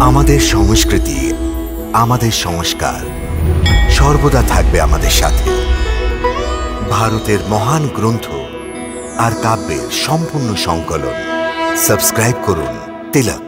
আমাদের সংস্কৃতি, আমাদের সংস্কার সর্বদা থাকবে আমাদের সাথে। ভারতের মহান গ্রন্থ আর কাব্যের সম্পূর্ণ সংকলন। সাবস্ক্রাইব করুন তিলক।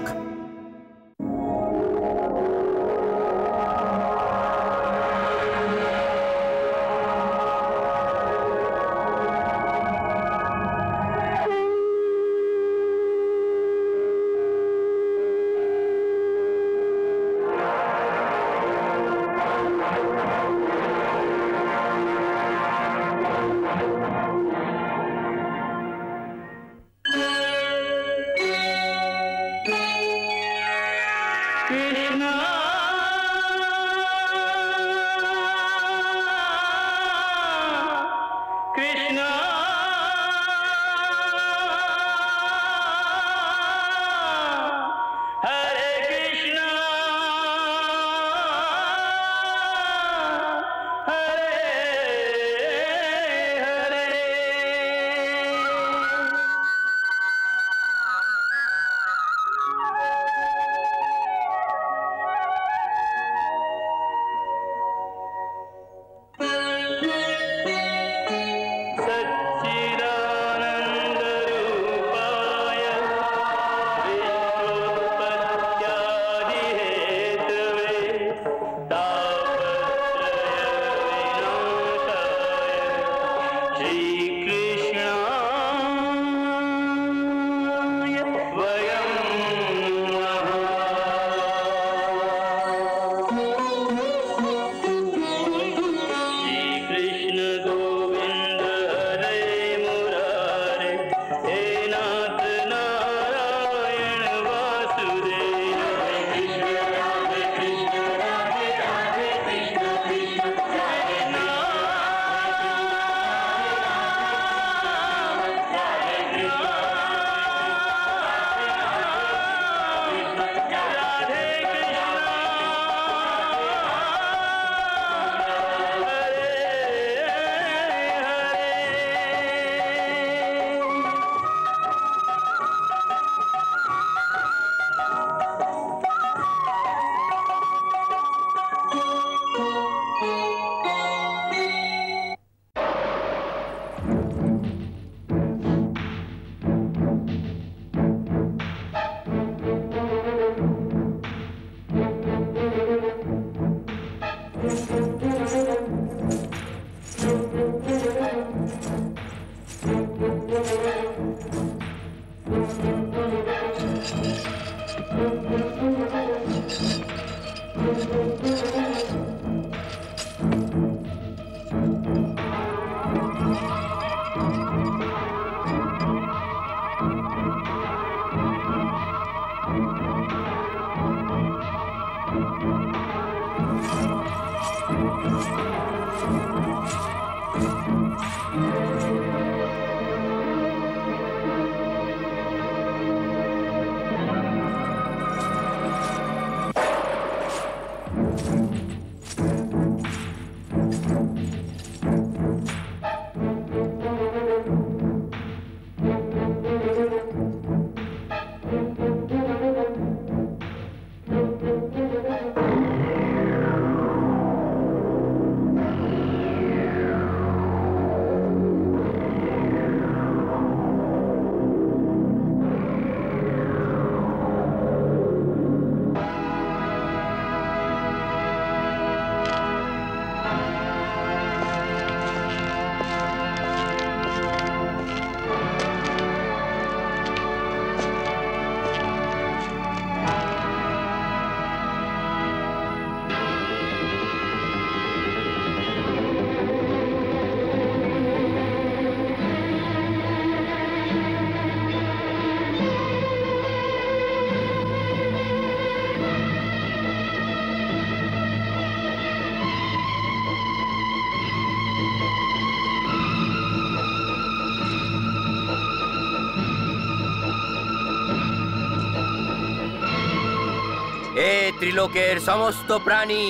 ত্রিলোকের সমস্ত প্রাণী,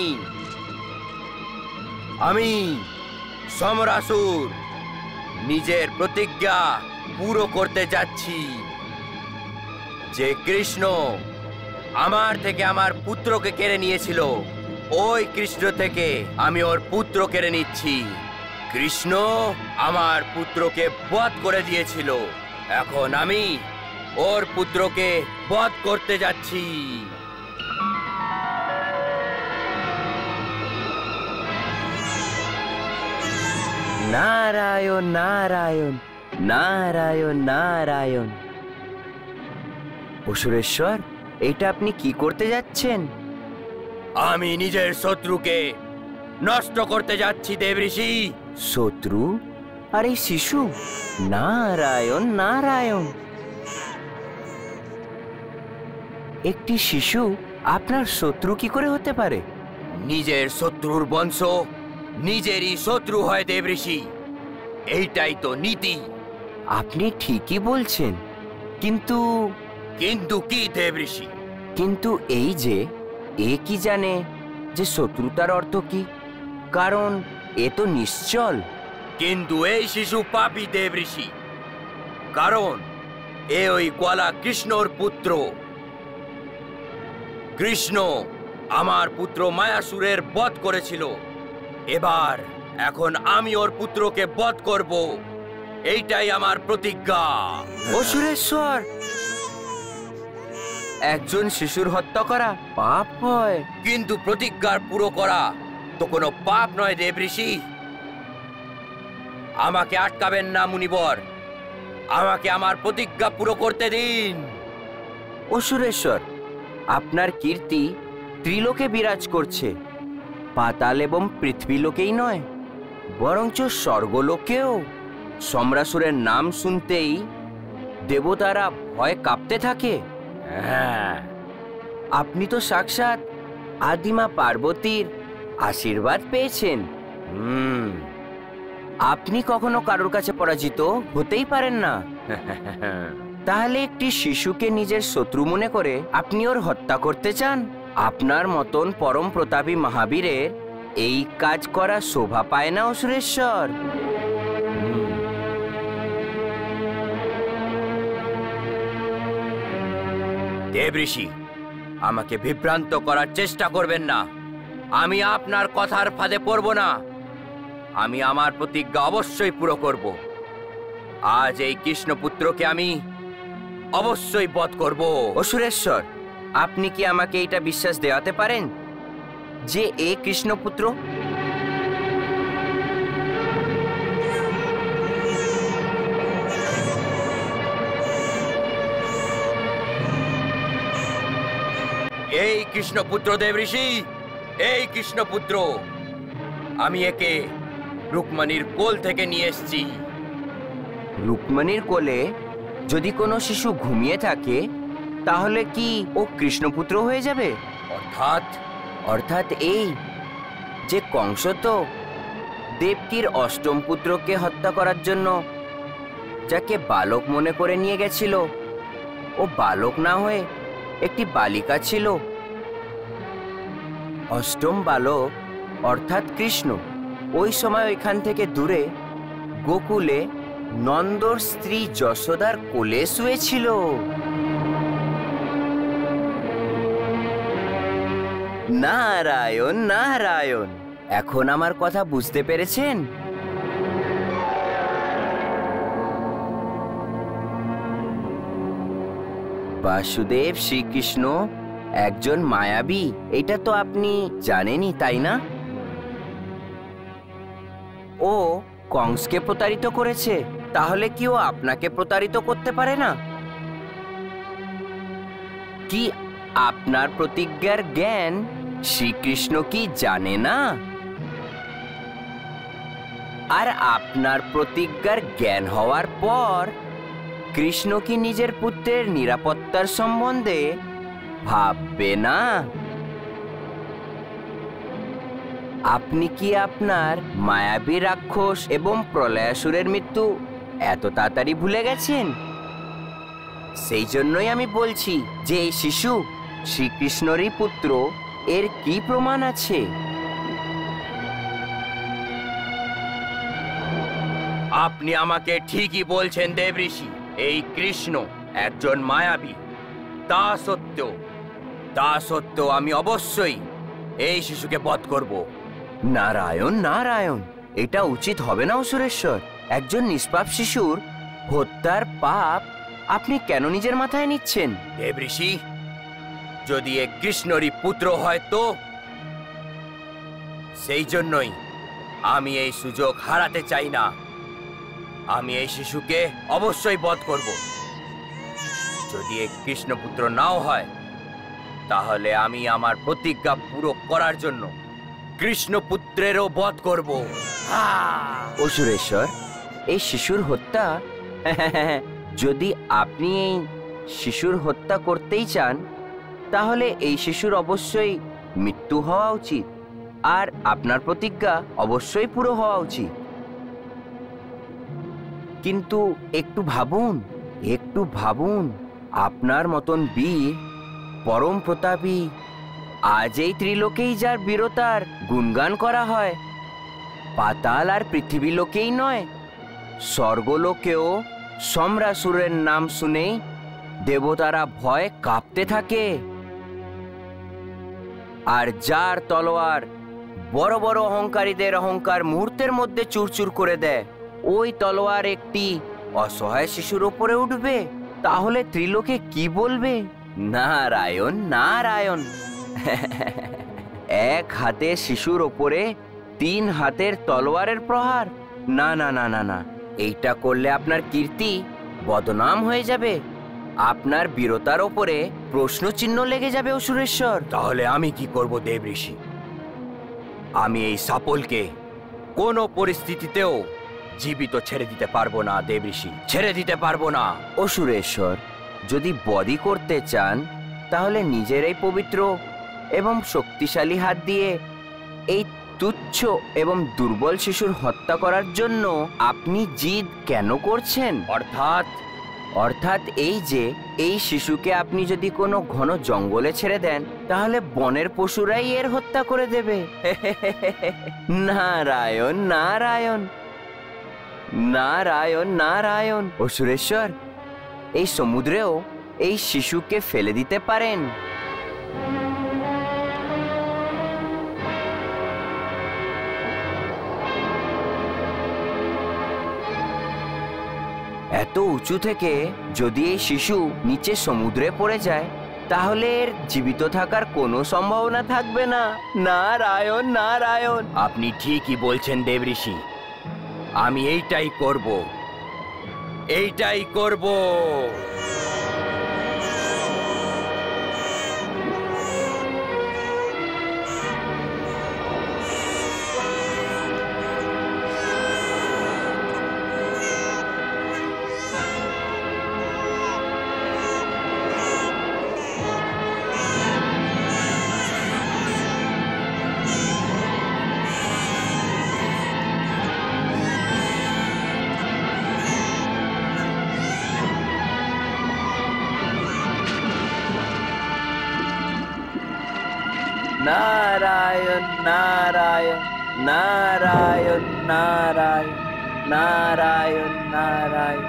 আমি সমরাসুর নিজের প্রতিজ্ঞা পুরো করতে যাচ্ছি যে কৃষ্ণ আমার থেকে আমার পুত্রকে কেড়ে নিয়েছিল, ওই কৃষ্ণ থেকে আমি ওর পুত্র কেড়ে নিচ্ছি। কৃষ্ণ আমার পুত্রকে বধ করে দিয়েছিল, এখন আমি ওর পুত্রকে বধ করতে যাচ্ছি। নারায়ণ নারায়ণ নারায়ণ নারায়ণ। অসুরেশ্বর, এটা আপনি কি করতে যাচ্ছেন? আমি নিজের শত্রুকে নষ্ট করতে যাচ্ছি দেবঋষি। শত্রু? আরে শিশু, নারায়ণ নারায়ণ। একটি শিশু আপনার শত্রু কি করে হতে পারে? নিজের শত্রুর বংশ নিজেরই শত্রু হয় দেবঋষি, এইটাই তো নীতি। আপনি ঠিকই বলছেন, কিন্তু কিন্তু কি দেবঋষি? কিন্তু এই যে এ কি জানে যে শত্রুতার অর্থ কি? কারণ এ তো নিশ্চল। কিন্তু এই শিশু পাপী দেবঋষি, কারণ এ ওই গ্বালা কৃষ্ণর পুত্র। কৃষ্ণ আমার পুত্র মায়াসুরের বধ করেছিল, এখন আমি ওর পুত্রকে বধ করব, এইটাই আমার প্রতিজ্ঞা। অসুরেশ্বর, একজন শিশুর হত্যা করা পাপ হয়, কিন্তু প্রতিজ্ঞার পুরো করা তো কোনো পাপ নয় দেবঋষি। আমাকে আটকাবেন না মুনিবর, আমাকে আমার প্রতিজ্ঞা পুরো করতে দিন। অসুরেশ্বর, আপনার কীর্তি ত্রিলোকে বিরাজ করছে, পাতাল এবং পৃথ্বীলোকেই নয়, বরঞ্চ স্বর্গলোকেও। সম্রাসুরের নাম শুনতেই দেবতারা ভয় কাঁপতে থাকে। হ্যাঁ, আপনি তো সাক্ষাৎ আদিমা পার্বতীর আশীর্বাদ পেয়েছেন। আপনি কখনো কারোর কাছে পরাজিত হতেই পারেন না। তাহলে একটি শিশুকে নিজের শত্রু মনে করে আপনি ওর হত্যা করতে চান? আপনার মতন পরম প্রতাপী মহাবীরের এই কাজ করা শোভা পায় না অসুরেশ্বর। দেবঋষি, আমাকে বিভ্রান্ত করার চেষ্টা করবেন না। আমি আপনার কথার ফাঁদে পড়ব না। আমি আমার প্রতিজ্ঞা অবশ্যই পুরো করব। আজ এই কৃষ্ণপুত্রকে আমি অবশ্যই বধ করব। অসুরেশ্বর, আপনি কি আমাকে এটা বিশ্বাস দেওয়াতে পারেন যে এ কৃষ্ণপুত্র? এই কৃষ্ণপুত্র দেবঋষি, এই কৃষ্ণপুত্র। আমি একে রুক্মিণীর কোল থেকে নিয়ে এসেছি। রুক্মিণীর কোলে যদি কোনো শিশু ঘুমিয়ে থাকে তাহলে কি ও কৃষ্ণপুত্র হয়ে যাবে? অর্থাৎ এই যে কংস তো দেবকীর অষ্টম পুত্রকে হত্যা করার জন্য যাকে বালক মনে করে নিয়ে গেছিল, ও বালক না হয়ে একটি বালিকা ছিল। অষ্টম বালক অর্থাৎ কৃষ্ণ ওই সময় ওইখান থেকে দূরে গোকুলে নন্দর স্ত্রী যশোদার কোলে শুয়েছিল। নারায়ণ নারায়ণ, এখন আমার কথা বুঝতে পেরেছেন? বাসুদেব শ্রীকৃষ্ণ একজন মায়াবী, এটা তো আপনি জানেনই, তাই না? ও কংসকে প্রতারিত করেছে, তাহলে কি ও আপনাকে প্রতারিত করতে পারে না? কি আপনার প্রতিজ্ঞার জ্ঞান শ্রীকৃষ্ণ কি জানে না? আর আপনার প্রতিজ্ঞার জ্ঞান হওয়ার পর কৃষ্ণ কি নিজের পুত্রের নিরাপত্তার সম্বন্ধে ভাববে না? আপনি কি আপনার মায়াবী রাক্ষস এবং প্রলয়াসুরের মৃত্যু এত তাড়াতাড়ি ভুলে গেছেন? সেই জন্যই আমি বলছি যে এই শিশু শ্রীকৃষ্ণরই পুত্র, এর কি প্রমাণ আছে? আপনি আমাকে ঠিকই বলছেন দেবঋষি, এই কৃষ্ণ একজন মায়াবী। তা তা সত্ত্বেও আমি অবশ্যই এই শিশুকে বধ করব। নারায়ণ নারায়ণ, এটা উচিত হবে না অসুরেশ্বর। একজন নিষ্পাপ শিশুর হত্যার পাপ আপনি কেন নিজের মাথায় নিচ্ছেন? দেবঋষি, যদি এ কৃষ্ণরই পুত্র হয় তো? সেই জন্যই আমি এই সুযোগ হারাতে চাই না। আমি এই শিশুকে অবশ্যই বধ করব। যদি এ কৃষ্ণপুত্র নাও হয়, তাহলে আমি আমার প্রতিজ্ঞা পুরো করার জন্য কৃষ্ণপুত্রেরও বধ করব। অসুরেশ্বর, এই শিশুর হত্যা যদি আপনি এই শিশুর হত্যা করতেই চান, তাহলে এই শিশুর অবশ্যই মৃত্যু হওয়া উচিত, আর আপনার প্রতিজ্ঞা অবশ্যই পুরো হওয়া উচিত। কিন্তু একটু ভাবুন, আপনার মতন বীর, পরম প্রতাপী, আজ এই ত্রিলোকেই যার বীরতার গুণগান করা হয়, পাতাল আর পৃথিবী লোকেই নয়, স্বর্গলোকেও সম্রাসুরের নাম শুনেই দেবতারা ভয় কাঁপতে থাকে। আর যার তলোয়ার বড় বড় অহংকারীদের অহংকার মুহূর্তের মধ্যে চুরচুর করে দেয়, ওই তলোয়ার একটি অসহায় শিশুর উপরে উঠবে, তাহলে ত্রিলোকে কি বলবে? নারায়ণ নারায়ণ। এক হাতে শিশুর ওপরে 3 হাতের তলোয়ারের প্রহার? না না না না না, এইটা করলে আপনার কীর্তি বদনাম হয়ে যাবে, আপনার বীরতার ওপরে প্রশ্নচিহ্ন লেগে যাবে অসুরেশ্বর। তাহলে আমি কি করব দেবঋষি? আমি এই সাপলকে কোনো পরিস্থিতিতেও জীবিত ছেড়ে দিতে পারবো না দেবঋষি, ছেড়ে দিতে পারবো না। অসুরেশ্বর, যদি বধই করতে চান, তাহলে নিজের এই পবিত্র এবং শক্তিশালী হাত দিয়ে এই তুচ্ছ এবং দুর্বল শিশুর হত্যা করার জন্য আপনি জিদ কেন করছেন? অর্থাৎ এই যে এই শিশুকে আপনি যদি কোনো ঘন জঙ্গলে ছেড়ে দেন, তাহলে বনের পশুরাই এর হত্যা করে দেবে। নারায়ণ নারায়ণ নারায়ণ নারায়ণ। অসুরেশ্বর, এই সমুদ্রেও এই শিশুকে ফেলে দিতে পারেন। এত উঁচু থেকে যদি এই শিশু নিচে সমুদ্রে পড়ে যায়, তাহলে এর জীবিত থাকার কোনো সম্ভাবনা থাকবে না। নারায়ণ নারায়ণ। আপনি ঠিকই বলছেন দেবঋষি, আমি এইটাই করব। নারায়ণ নারায়ণ নারায়ণ নারায়ণ নারায়ণ নারায়ণ।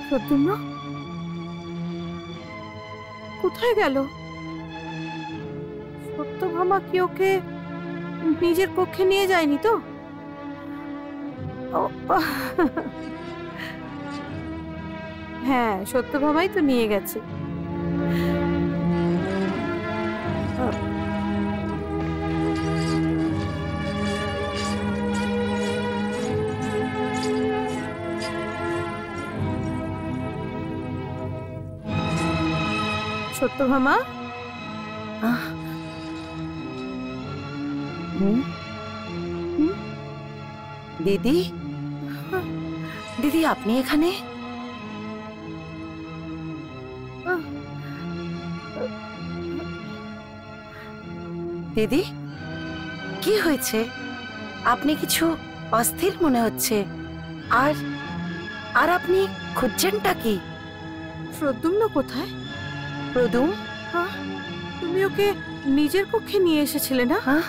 প্রদ্যুম্ন কোথায় গেল? সত্যভামা কি ওকে নিজের কক্ষে নিয়ে যায়নি তো? হ্যাঁ, সত্যভামাই তো নিয়ে গেছে। সত্যভামা, দিদি, দিদি আপনি এখানে? দিদি কি হয়েছে? আপনি কিছু অস্থির মনে হচ্ছে। আর আর আপনি খুঁজছেনটা কি? প্রদ্যুম্ন কোথায়? প্রদুম? হ্যাঁ, তুমি ওকে নিজের কক্ষে নিয়ে এসেছিলে না? হ্যাঁ,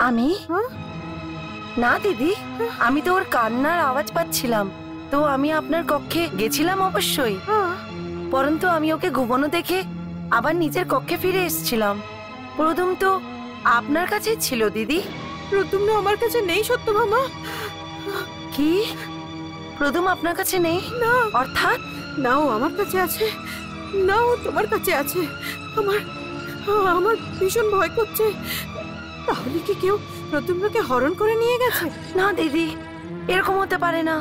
আমি? হ্যাঁ? না দিদি, আমি তো ওর কান্নার আওয়াজ পাচ্ছিলাম, তো আমি আপনার কক্ষে গেছিলাম অবশ্যই, হ্যাঁ। পরন্তু আমি ওকে ঘুমানো দেখে আবার নিজের কক্ষে ফিরে এসেছিলাম। প্রদুম তো আপনার কাছেই ছিল দিদি। প্রদ্যুম্ন আমার কাছে নেই সত্যভামা। কি? প্রদুম আপনার কাছে নেই? না, অর্থাৎ? না, ও আমার কাছে আছে, না ও তোমার কাছে আছে। আমার আমার ভীষণ ভয় করছে। তাহলে কি কেউ প্রদ্যুম্নকে হরণ করে নিয়ে গেছে? না দিদি, এরকম হতে পারে না,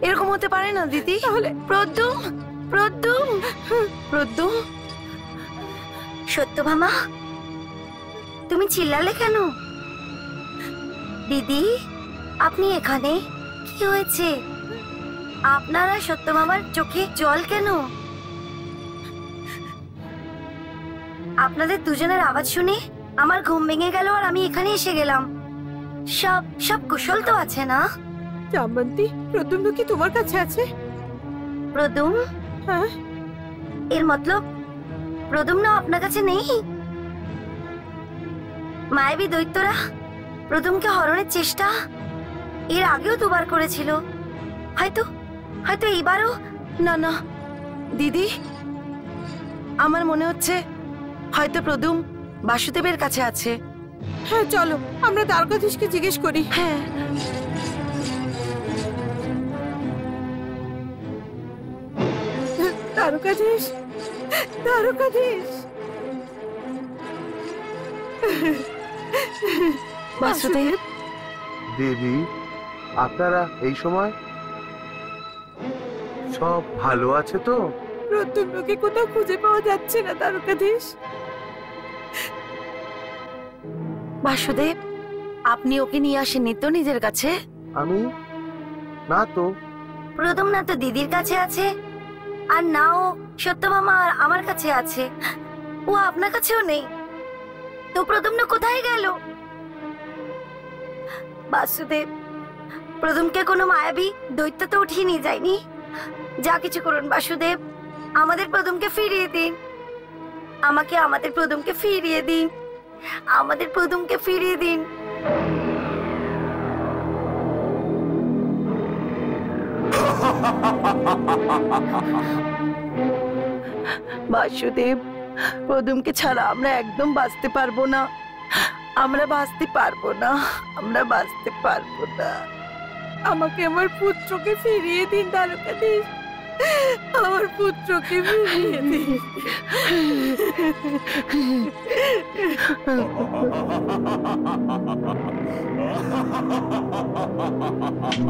এরকম হতে পারে না দিদি। তাহলে প্রদ্যুম, প্রদ্যুম, প্রদ্যুম। সত্যভামা, তুমি চিল্লালে কেন? দিদি, আপনি এখানে? কি হয়েছে? আপনারা সত্যভামার চোখে জল কেন? আপনাদের দুজনের আওয়াজ শুনে আমার ঘুম ভেঙে গেল আর আমি এখানে এসে গেলাম। সব সব কুশল তো আছে না? জামবন্তী, প্রদ্যুম্ন কি তোমার কাছে আছে? প্রদুম? হ্যাঁ। এর মতলব প্রদুম্ন আপনার কাছে নেই? মায়াবী দৈত্যরা প্রদুমকে হরণের চেষ্টা এর আগেও দুবার করেছিল, হয়তো হয়তো এইবারও। না না দিদি, আমার মনে হচ্ছে হয়তো প্রদুম বাসুদেবের কাছে আছে। হ্যাঁ, চলো আমরা দ্বারকাধীশকে জিজ্ঞেস করি। হ্যাঁ। দ্বারকাধীশ, দ্বারকাধীশ। বাসুদেব। দেবী, আপনারা এই সময় সব ভালো আছে তো? প্রদ্যুম্নকে কোথাও খুঁজে পাওয়া যাচ্ছে না দ্বারকাধীশ। বাসুদেব, আপনি ওকে নিয়ে আসেননি তো নিজের কাছে? আমি না তো। প্রদুম না তো দিদির কাছে আছে, আর না ও সত্যভামা আর আমার কাছে আছে। ও আপনার কাছেও নেই, তো প্রদুম্ন কোথায় গেল? বাসুদেব, প্রদুমকে কোনো মায়াবী দৈত্য তো উঠিয়ে নিয়ে যায়নি। যা কিছু করুন বাসুদেব, আমাদের প্রদুমকে ফিরিয়ে দিন। আমাকে আমাদের প্রদুমকে ফিরিয়ে দিন, আমাদের প্রদুমকে ফিরিয়ে দিন। বাসুদেব, প্রদুমকে ছাড়া আমরা একদম বাঁচতে পারবো না, আমরা বাঁচতে পারবো না, আমরা বাঁচতে পারবো না। আমাকে আমার পুত্রকে ফিরিয়ে দিন দ্বারকাধীশ, আমার পুত্রকে ফিরিয়ে দিন।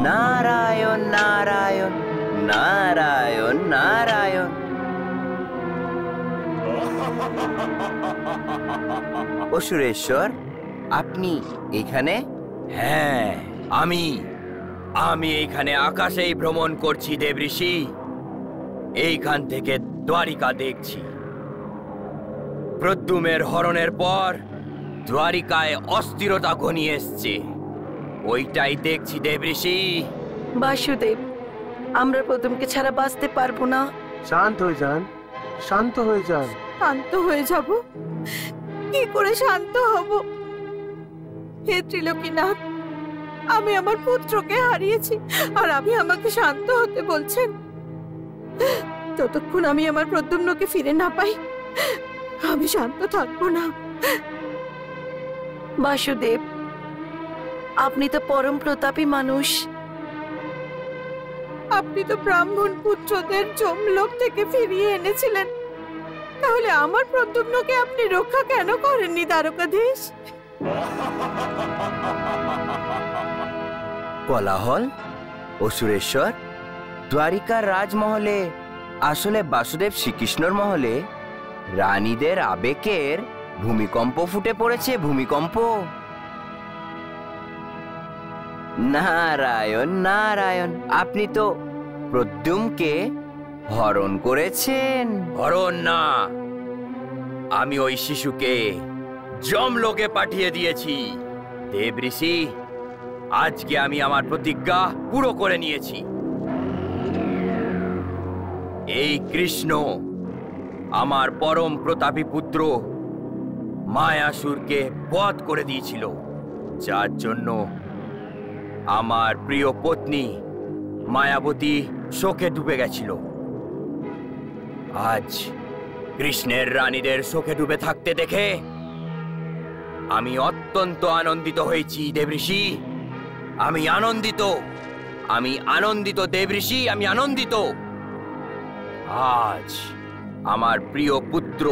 নারায়ণ নারায়ণ নারায়ণ নারায়ণ। অসুরেশ্বর, আপনি এখানে? হ্যাঁ, আমি এইখানে আকাশেই ভ্রমণ করছি দেবঋষি। এইখান থেকে দ্বারিকা দেখছি। প্রদ্যুমের হরণের পর দ্বারিকায় অস্থিরতা ঘনিয়ে এসছে, ওইটাই দেখছি দেবঋষি। বাসুদেব, আমরা প্রদুমকে ছাড়া বাঁচতে পারবো না। শান্ত হয়ে যান, শান্ত হয়ে যান। শান্ত হয়ে যাব? কি করে শান্ত হব? হে ত্রিলোকীনাথ, আমি আমার পুত্রকে হারিয়েছি আর আপনি আমাকে শান্ত হতে বলছেন? যতক্ষণ আমি আমার প্রদ্যুম্নকে ফিরে না পাই, আমি শান্ত থাকবো না। বাসুদেব, আপনি তো পরম প্রতাপী মানুষ। আপনি তো ব্রাহ্মণ পুত্রদের যমলোক থেকে ফিরিয়ে এনেছিলেন, তাহলে তাহলে আমার প্রদ্যুম্নকে আপনি রক্ষা কেন করেননি দ্বারকাধীশ? কোলাহল, অসুরেশ্বর, দ্বারিকার রাজমহলে, আসলে বাসুদেব শ্রীকৃষ্ণর মহলে রানীদের আবেগের ভূমিকম্প ফুটে পড়েছে, ভূমিকম্প। নারায়ণ নারায়ণ, আপনি তো প্রদ্যুম্নকে হরণ করেছেন। হরণ না, আমি ওই শিশুকে যমলোকে পাঠিয়ে দিয়েছি। দেবঋষি, আজকে আমি আমার প্রতিজ্ঞা পুরো করে নিয়েছি। এই কৃষ্ণ আমার পরম প্রতাপী পুত্র মায়াসুরকে বধ করে দিয়েছিল, যার জন্য আমার প্রিয় পত্নী মায়াবতী শোকে ডুবে গেছিল। আজ কৃষ্ণের রানীদের শোকে ডুবে থাকতে দেখে আমি অত্যন্ত আনন্দিত হয়েছি দেবঋষি। আমি আনন্দিত, আমি আনন্দিত দেবঋষি, আমি আনন্দিত। আজ আমার প্রিয় পুত্র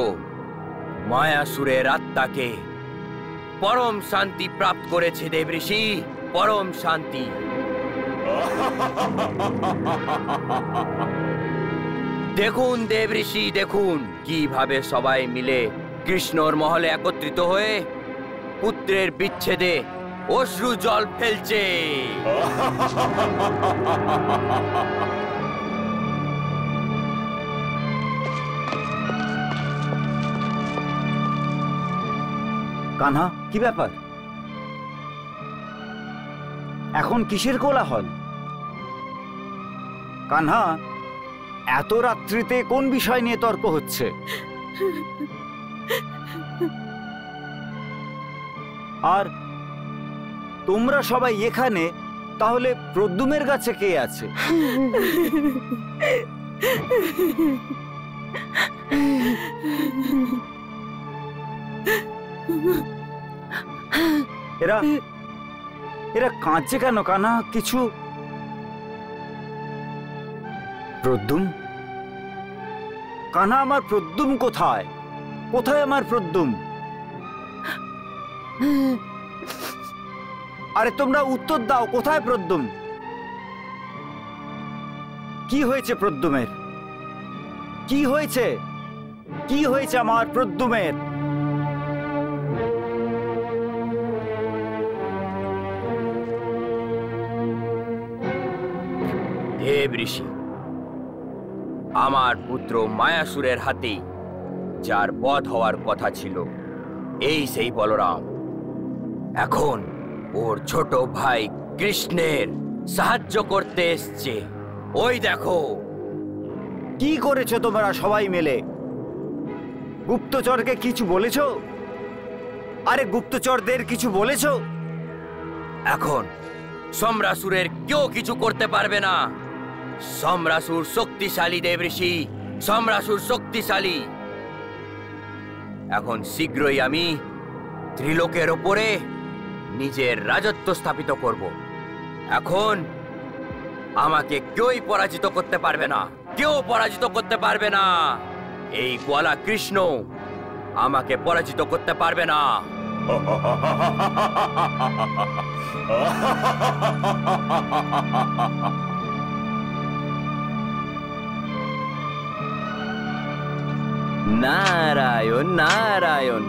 মায়াসুরের আত্মাকে পরম শান্তি প্রাপ্ত করেছে দেবঋষি, পরম শান্তি। দেখুন দেবঋষি, দেখুন কিভাবে সবাই মিলে কৃষ্ণর মহলে একত্রিত হয়ে পুত্রের বিচ্ছেদে অশ্রু জল ফেলছে। কানহা, কি ব্যাপার? এখন কিসের কোলাহল? কানহা, এত রাত্রিতে কোন বিষয় নিয়ে তর্ক হচ্ছে? আর তোমরা সবাই এখানে, তাহলে প্রদ্যুম্নের কাছে কে আছে? এরা এরা কাঁদছে কেন কানহা? কিছু? প্রদ্যুম্ন, কানহা, আমার প্রদ্যুম্ন কোথায়? কোথায় আমার প্রদ্যুম্ন? আরে তোমরা উত্তর দাও, কোথায় প্রদ্যুম্ন? কি হয়েছে প্রদ্যুম্নের? কি হয়েছে? কি হয়েছে আমার প্রদ্যুম্নের? দেবঋষি, আমার পুত্র মায়াসুরের হাতে যার বধ হওয়ার কথা ছিল, এই সেই বলরাম এখন ওর ছোট ভাই কৃষ্ণের সাহায্য করতে এসছে। ওই দেখো। কি করেছো তোমরা সবাই মিলে? গুপ্তচরকে কিছু বলেছো? আরে গুপ্তচরদের কিছু বলেছো? এখন সম্রাসুরের কেউ কিছু করতে পারবে না। সম্রাসুর শক্তিশালী দেবঋষি, সম্রাসুর শক্তিশালী। এখন শীঘ্রই আমি ত্রিলোকের ওপরে নিজের রাজত্ব স্থাপিত করব। এখন আমাকে কেউই পরাজিত করতে পারবে না, কেউ পরাজিত করতে পারবে না। এই গোয়ালা কৃষ্ণ আমাকে পরাজিত করতে পারবে না। নারায়ণ নারায়ণ।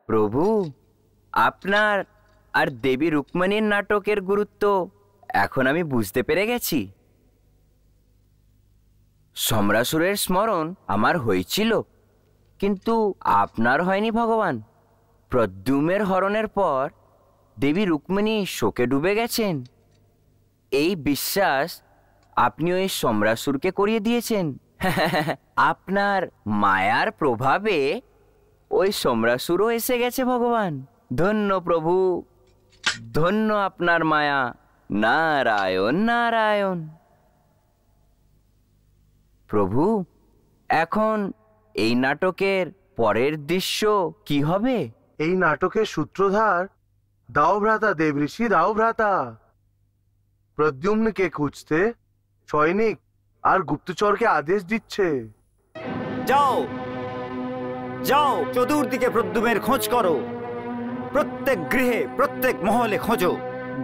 প্রভু, আপনার আর দেবী রুক্মিণীর নাটকের গুরুত্ব এখন আমি বুঝতে পেরে গেছি। সম্রাসুরের স্মরণ আমার হয়েছিল, কিন্তু আপনার হয়নি ভগবান। প্রদ্যুম্নের হরণের পর দেবী রুক্মিণী শোকে ডুবে গেছেন, এই বিশ্বাস আপনি ওই সম্রাসুরকে করিয়ে দিয়েছেন। আপনার মায়ার প্রভাবে ওই সম্রাসুরও এসে গেছে ভগবান। ধন্য প্রভু, ধন্য আপনার মায়া। নারায়ণ নারায়ণ। প্রভু, এখন এই নাটকের পরের দৃশ্য কি হবে? এই নাটকের সূত্রধার দাও ভ্রাতা দেবঋষি, দাও ভ্রাতা। প্রদ্যুম্নকে খুঁজতে সৈনিক আর গুপ্তচরকে আদেশ দিচ্ছে। যাও যাও, চতুর্দিকে প্রদ্যুমের খোঁজ করো, প্রত্যেক গৃহে প্রত্যেক মহলে খোঁজো,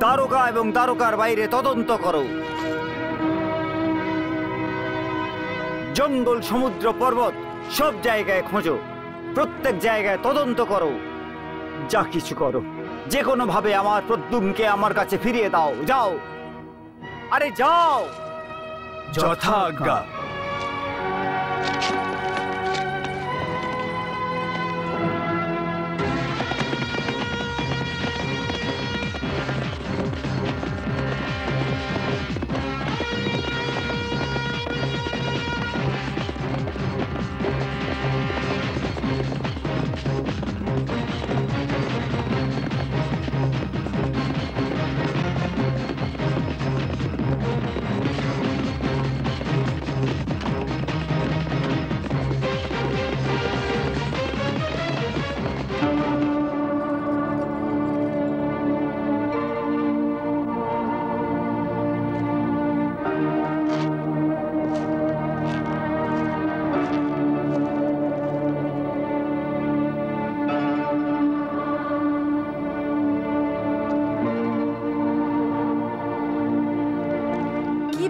দারোগা এবং দারোগার বাইরে তদন্ত করো, জঙ্গল সমুদ্র পর্বত সব জায়গায় খোঁজো, প্রত্যেক জায়গায় তদন্ত করো, যা কিছু করো, যে কোনো ভাবে আমার প্রদ্যুমকে আমার কাছে ফিরিয়ে দাও। যাও, আরে যাও। যথা আজ্ঞা।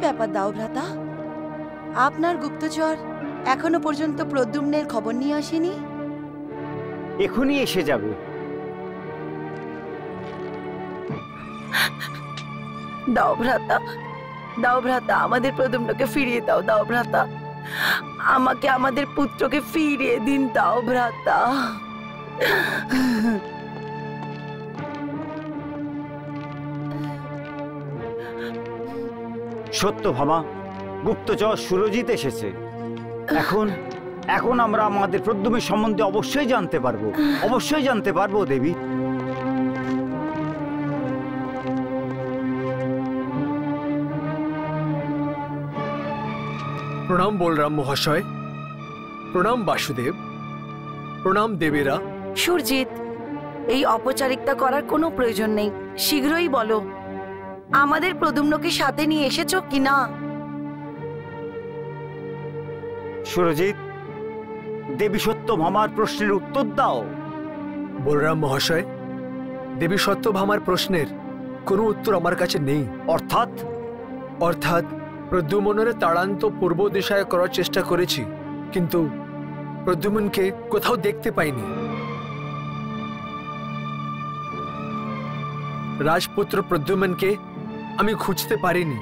ব্যাপার দাওভ্রাতা, আপনার গুপ্তচর এখনো পর্যন্ত প্রদ্যুম্নের খবর নিয়ে আসেনি? এখনই এসে যাবে। দাওভ্রাতা, দাওভ্রাতা, আমাদের প্রদ্যুম্নকে ফিরিয়ে দাও। দাওভ্রাতা, আমাকে আমাদের পুত্রকে ফিরিয়ে দিন। দাওভ্রাতা, সত্যভামা, গুপ্তচর সুরজিৎ এসেছে। এখন আমরা আমাদের প্রদ্যুমের সম্বন্ধে অবশ্যই জানতে পারবো, অবশ্যই জানতে পারবো দেবী। প্রণাম বলরাম মহাশয়, প্রণাম বাসুদেব, প্রণাম দেবেরা। সুরজিৎ, এই অপচারিকতা করার কোনো প্রয়োজন নেই। শীঘ্রই বলো, আমাদের প্রদ্যুম্নকে সাথে নিয়ে এসেছো কিনা? সুরজিৎ, দেবী সত্যভামার প্রশ্নের উত্তর দাও। বলরাম মহাশয়, দেবী সত্যভামার প্রশ্নের কোনো উত্তর আমার কাছে নেই। অর্থাৎ প্রদ্যুম্নের তাড়ান্ত পূর্ব দিশায় করার চেষ্টা করেছি, কিন্তু প্রদ্যুম্নকে কোথাও দেখতে পাইনি। রাজপুত্র প্রদ্যুম্নকে আমি খুঁজতে পারিনি।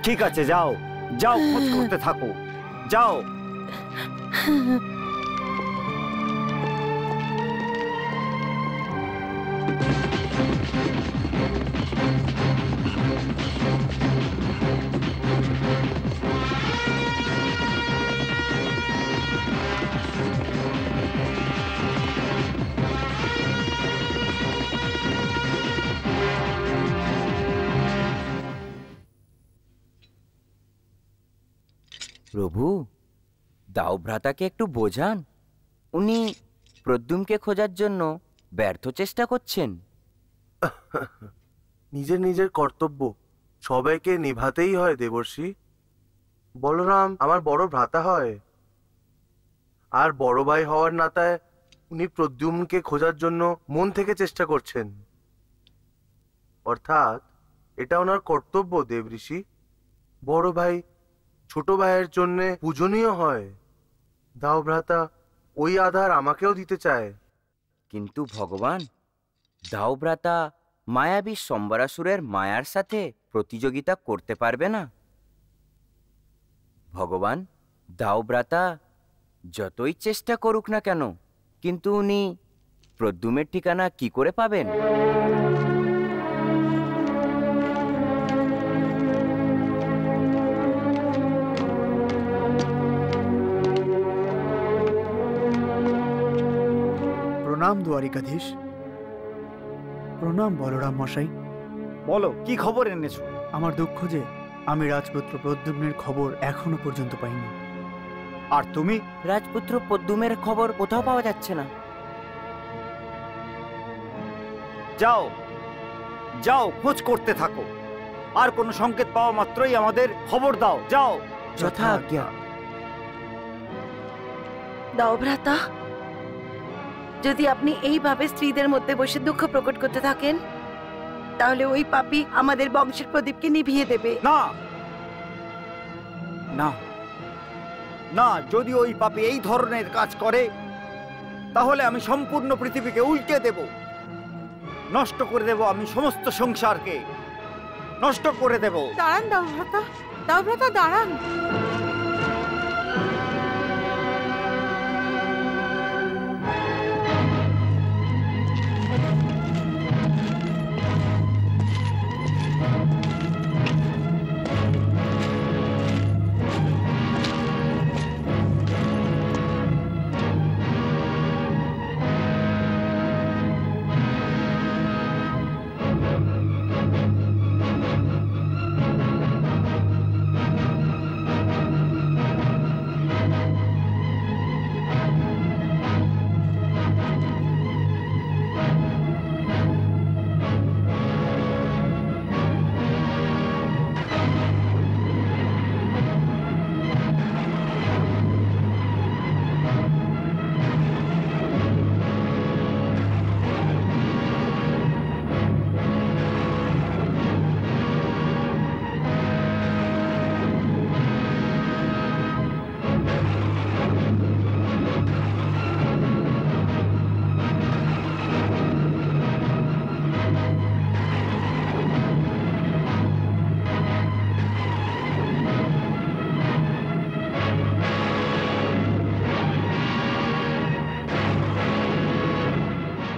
ঠিক আছে, যাও যাও, খোঁজ করতে থাকো, যাও। প্রভু, দাওভ্রাতাকে একটু বোঝান, উনি প্রদ্যুমকে খোঁজার জন্য ব্যর্থ চেষ্টা করছেন। নিজের নিজের কর্তব্য সবাইকে নিভাতেই হয় দেবর্ষি। বলরাম আমার বড় ভ্রাতা হয়, আর বড় ভাই হওয়ার নাতায় উনি প্রদ্যুম্নকে খোঁজার জন্য মন থেকে চেষ্টা করছেন। অর্থাৎ এটা ওনার কর্তব্য দেবঋষি। বড় ভাই ছোট ভাইয়ের জন্য পূজনীয় হয়। দাওভ্রাতা ওই আধার আমাকেও দিতে চায়। কিন্তু ভগবান, দাওভ্রাতা মায়াবী সম্বরাসুরের মায়ার সাথে প্রতিযোগিতা করতে পারবে না। ভগবান, দাওভ্রাতা যতই চেষ্টা করুক না কেন, কিন্তু উনি প্রদ্যুমের ঠিকানা কি করে পাবেন? প্রণাম দ্বারিকাধীশ। প্রণাম বলরাম মশাই। বলো, কি খবর এনেছো? আমার দুঃখ যে আমি রাজপুত্র প্রদ্যুম্নের খবর এখনো পর্যন্ত পাইনি। আর তুমি? রাজপুত্র প্রদ্যুমের খবর কোথাও পাওয়া যাচ্ছে না। যাও যাও খোঁজ করতে থাকো, আর কোনো সংকেত পাওয়া মাত্রই আমাদের খবর দাও। যাও। যথা আজ্ঞা। দাও ভ্রাতা, যদি আপনি এইভাবে স্ত্রীদের মধ্যে বসে দুঃখ প্রকট করতে থাকেন তাহলে ওই পাপী আমাদের বংশের প্রদীপকে নিভিয়ে দেবে। না না না, যদি ওই পাপী এই ধরনের কাজ করে তাহলে আমি সম্পূর্ণ পৃথিবীকে উল্টে দেব, নষ্ট করে দেব, আমি সমস্ত সংসারকে নষ্ট করে দেব। দাঁড়ান দাওভ্রাতা, দাওভ্রাতা দাঁড়ান।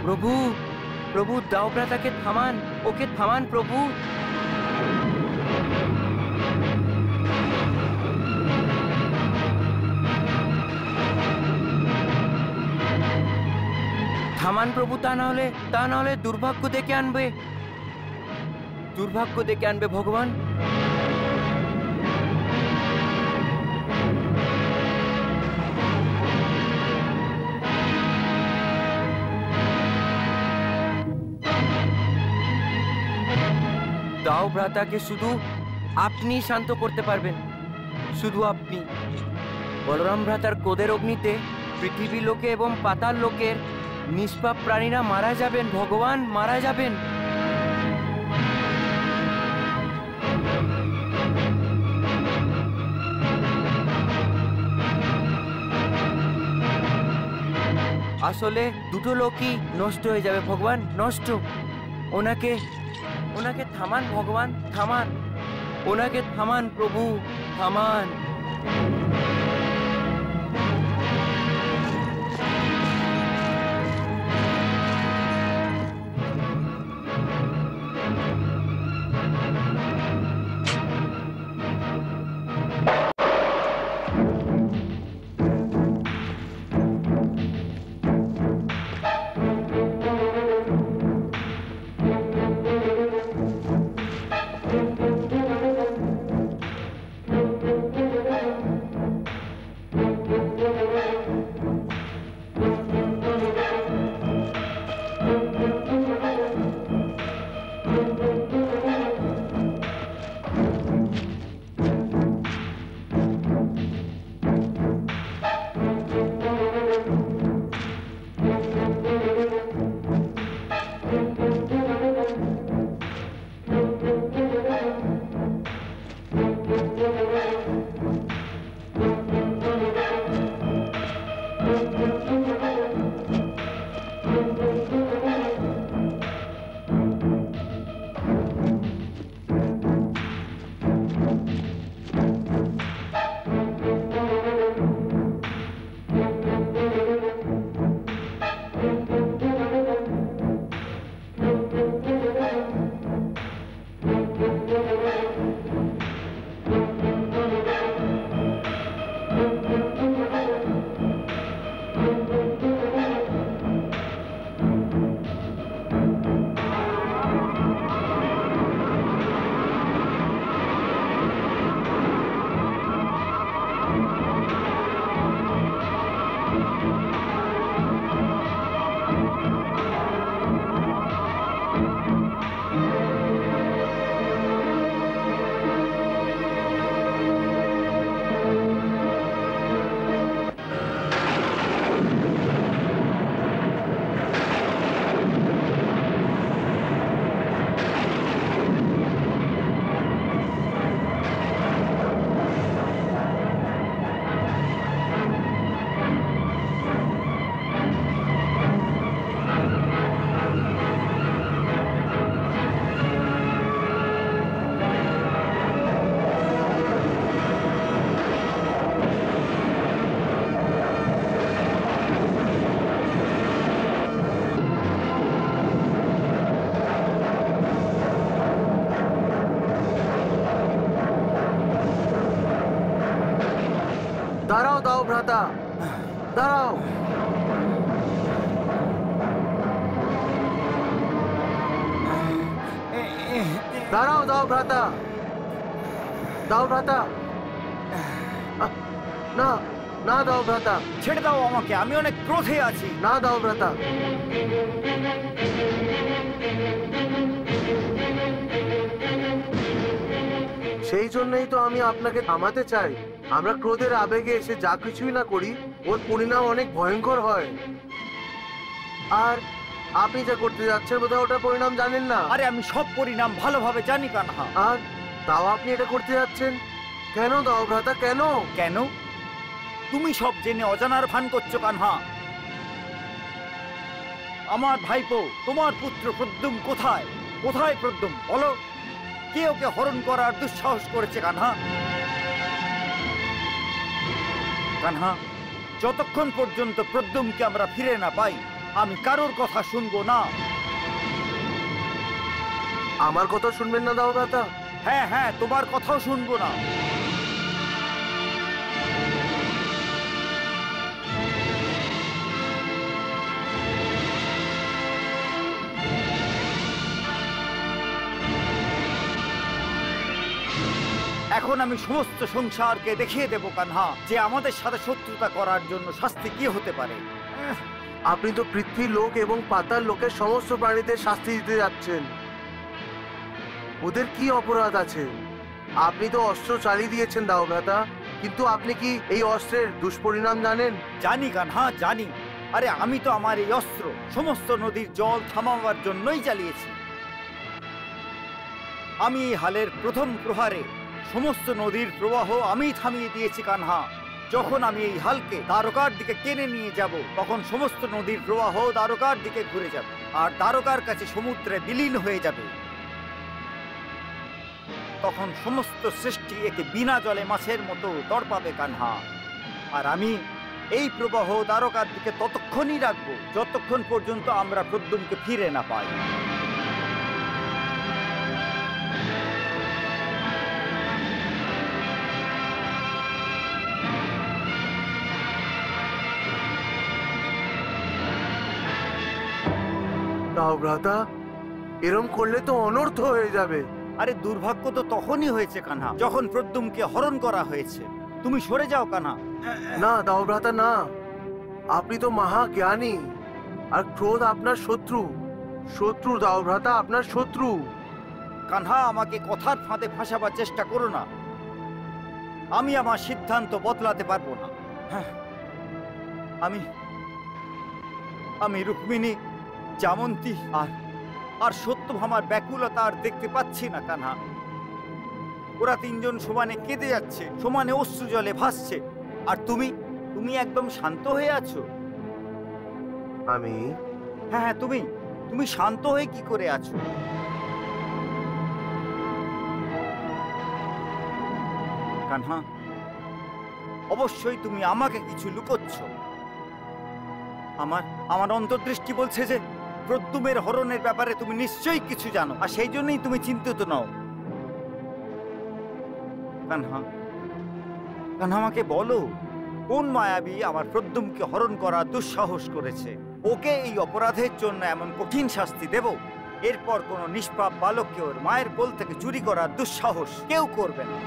প্রভু, প্রভু দাওভ্রাতাকে থামান, ওকে থামান প্রভু। থামান প্রভু, তা না হলে দুর্ভাগ্য ডেকে আনবে, দুর্ভাগ্য ডেকে আনবে ভগবান। দাওভ্রাতাকে শুধু আপনি শান্ত করতে পারবেন, শুধু আপনি। বলরাম ভ্রাতার ক্রোধের অগ্নিতে পৃথিবী লোকে এবং পাতাল লোকের নিষ্পাপ প্রাণীরা মারা যাবেন ভগবান, মারা যাবেন। আসলে দুটো লোকই নষ্ট হয়ে যাবে ভগবান, নষ্ট। ওনাকে ওনাকে থামান ভগবান, থামান, ওনাকে থামান প্রভু, থামান। দাও ভ্রাতা, দাঁড়াও। দাঁড়াও, দাও ভ্রাতা, দাও ভ্রাতা। না না, দাও ভ্রাতা। ছেড়ে দাও আমাকে, আমি অনেক ক্রোধে আছি। না, দাও ভ্রাতা। সেই জন্যই তো আমি আপনাকে থামাতে চাই। আমরা ক্রোধের আবেগে এসে যা কিছুই না করি, ওর পরিণাম অনেক ভয়ঙ্কর হয়। আর আপনি যা করতে যাচ্ছেন বোধহয় ওটার পরিণাম জানেন না। আরে আমি সব পরিণাম ভালোভাবে জানি কানহা। আর তাও আপনি এটা করতে যাচ্ছেন কেন দাও ভ্রাতা, কেন? কেন? তুমি সব জেনে অজানার ভান করছো কানহা। আমার ভাইপো, তোমার পুত্র প্রদ্যুম কোথায়? কোথায় প্রদ্যুম? বলো, কে ওকে হরণ করার দুঃসাহস করেছে কানহা? কানহা, যতক্ষণ পর্যন্ত প্রদ্যুমকে আমরা ফিরে না পাই, আমি কারোর কথা শুনবো না। আমার কথা শুনবেন না দাও ভ্রাতা? হ্যাঁ হ্যাঁ, তোমার কথাও শুনবো না। এখন আমি সমস্ত সংসারকে দেখিয়ে দেব কানহা যে আমাদের সাথে শত্রুতা করার জন্য শাস্তি কি হতে পারে। আপনি তো পৃথিবীর লোক এবং পাতাল লোকের সমস্ত প্রাণীদের শাস্তি দিতে যাচ্ছেন। ওদের কি অপরাধ আছে? আপনি তো অস্ত্র চালিয়ে দিয়েছেন দাও ভ্রাতা, কিন্তু আপনি কি এই অস্ত্রের দুষ্পরিণাম জানেন? জানি কানহা, জানি। আরে আমি তো আমার এই অস্ত্র সমস্ত নদীর জল থামাবার জন্যই চালিয়েছি। আমি এই হালের প্রথম প্রহারে সমস্ত নদীর প্রবাহ আমি থামিয়ে দিয়েছি কানহা। যখন আমি এই হালকে দ্বারকার দিকে টেনে নিয়ে যাব, তখন সমস্ত নদীর প্রবাহ দ্বারকার দিকে ঘুরে যাবে আর দ্বারকার কাছে সমুদ্রে বিলীন হয়ে যাবে। তখন সমস্ত সৃষ্টি একে বিনা জলে মাছের মতো তড়পাবে কানহা। আর আমি এই প্রবাহ দ্বারকার দিকে ততক্ষণই রাখবো যতক্ষণ পর্যন্ত আমরা প্রদ্যুমকে ফিরে না পাই। দাও ভ্রাতা, এরম করলে তো অনর্থ হয়ে যাবে। আরে দুর্ভাগ্য তো তখনই হয়েছে কানহা, যখন প্রদ্যুমকে হরণ করা হয়েছে। তুমি সরে যাও কানহা। না দাও ভ্রাতা, না। আপনি তো মহা জ্ঞানী, আর ক্রোধ আপনার শত্রু। শত্রু দাও ভ্রাতা, আপনার শত্রু। কানহা, আমাকে কথার ফাঁদে ফাঁসাবার চেষ্টা করো না। আমি আমার সিদ্ধান্ত বদলাতে পারবো না। আমি রুক্মিণী, জামন্তী আর সত্যভামার ব্যাকুলতা আর দেখতে পাচ্ছি না কানহা। ওরা তিনজন সমানে কেঁদে যাচ্ছে, সমানে অশ্রু জলে ভাসছে, আর তুমি একদম শান্ত হয়ে আছো। আমি? হ্যাঁ, তুমি শান্ত হয়ে কি করে আছো? কানহা, অবশ্যই তুমি আমাকে কিছু লুকোচ্ছ। আমার অন্তর্দৃষ্টি বলছে যে প্রদ্যুমের হরণের ব্যাপারে তুমি নিশ্চয়ই কিছু জানো, আর সেই জন্যই তুমি চিন্তিত নও। কানহা, আমাকে বলো, কোন মায়াবী আমার প্রদ্যুমকে হরণ করার দুঃসাহস করেছে? ওকে এই অপরাধের জন্য এমন কঠিন শাস্তি দেব, এরপর কোনো নিষ্পাপ বালককে ওর মায়ের কোল থেকে চুরি করার দুঃসাহস কেউ করবে না।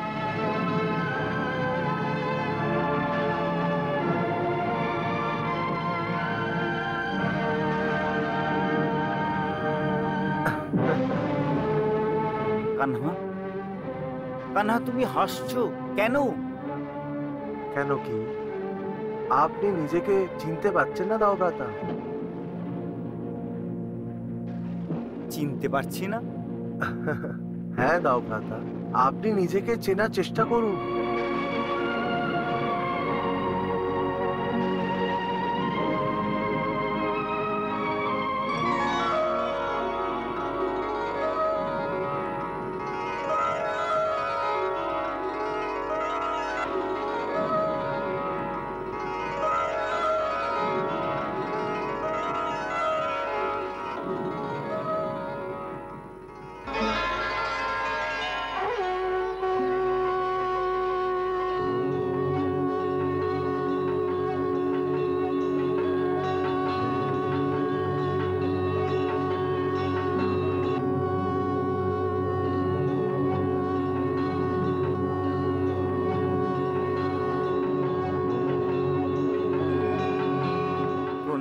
কানহা, তুমি হাসছো কেন? কেন কি? আপনি নিজেকে চিনতে পারছেন না দাও ভ্রাতা? চিনতে পারছি না? হ্যাঁ দাও ভ্রাতা, আপনি নিজেকে চেনার চেষ্টা করুন।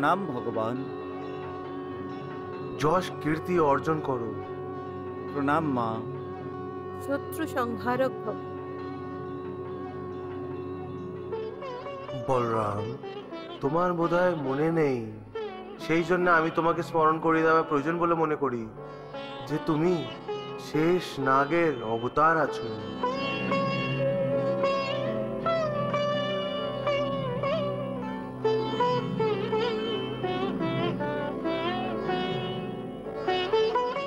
প্রণাম ভগবান। যশ কীর্তি অর্জন করো। প্রণাম মা। শত্রু সংহারক ভব। বলরাম, তোমার বোধহয় মনে নেই, সেই জন্য আমি তোমাকে স্মরণ করিয়ে দেওয়া প্রয়োজন বলে মনে করি যে তুমি শেষ নাগের অবতার আছো।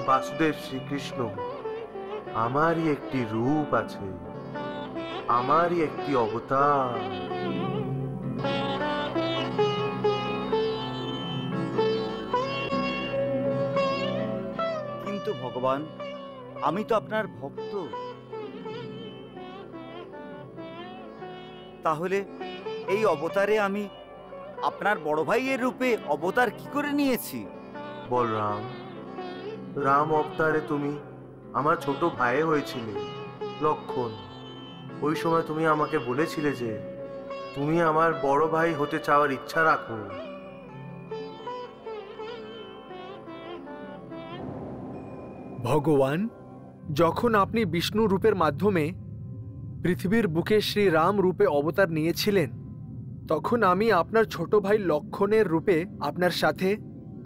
বাসুদেব শ্রীকৃষ্ণ, আমারই একটি রূপ আছে, আমারই একটি অবতার। কিন্তু ভগবান, আমি তো আপনার ভক্ত। তাহলে এই অবতারে আমি আপনার বড় ভাইয়ের রূপে অবতার কি করে নিয়েছি? বলরাম, রাম অবতারে তুমি আমার ছোট ভাই হয়েছিলে, লক্ষণ। ওই সময় তুমি আমাকে বলেছিলে যে তুমি আমার বড় ভাই হতে চাওয়ার ইচ্ছা রাখো। ভগবান, যখন আপনি বিষ্ণু রূপের মাধ্যমে পৃথিবীর বুকে শ্রী রাম রূপে অবতার নিয়েছিলেন, তখন আমি আপনার ছোট ভাই লক্ষণের রূপে আপনার সাথে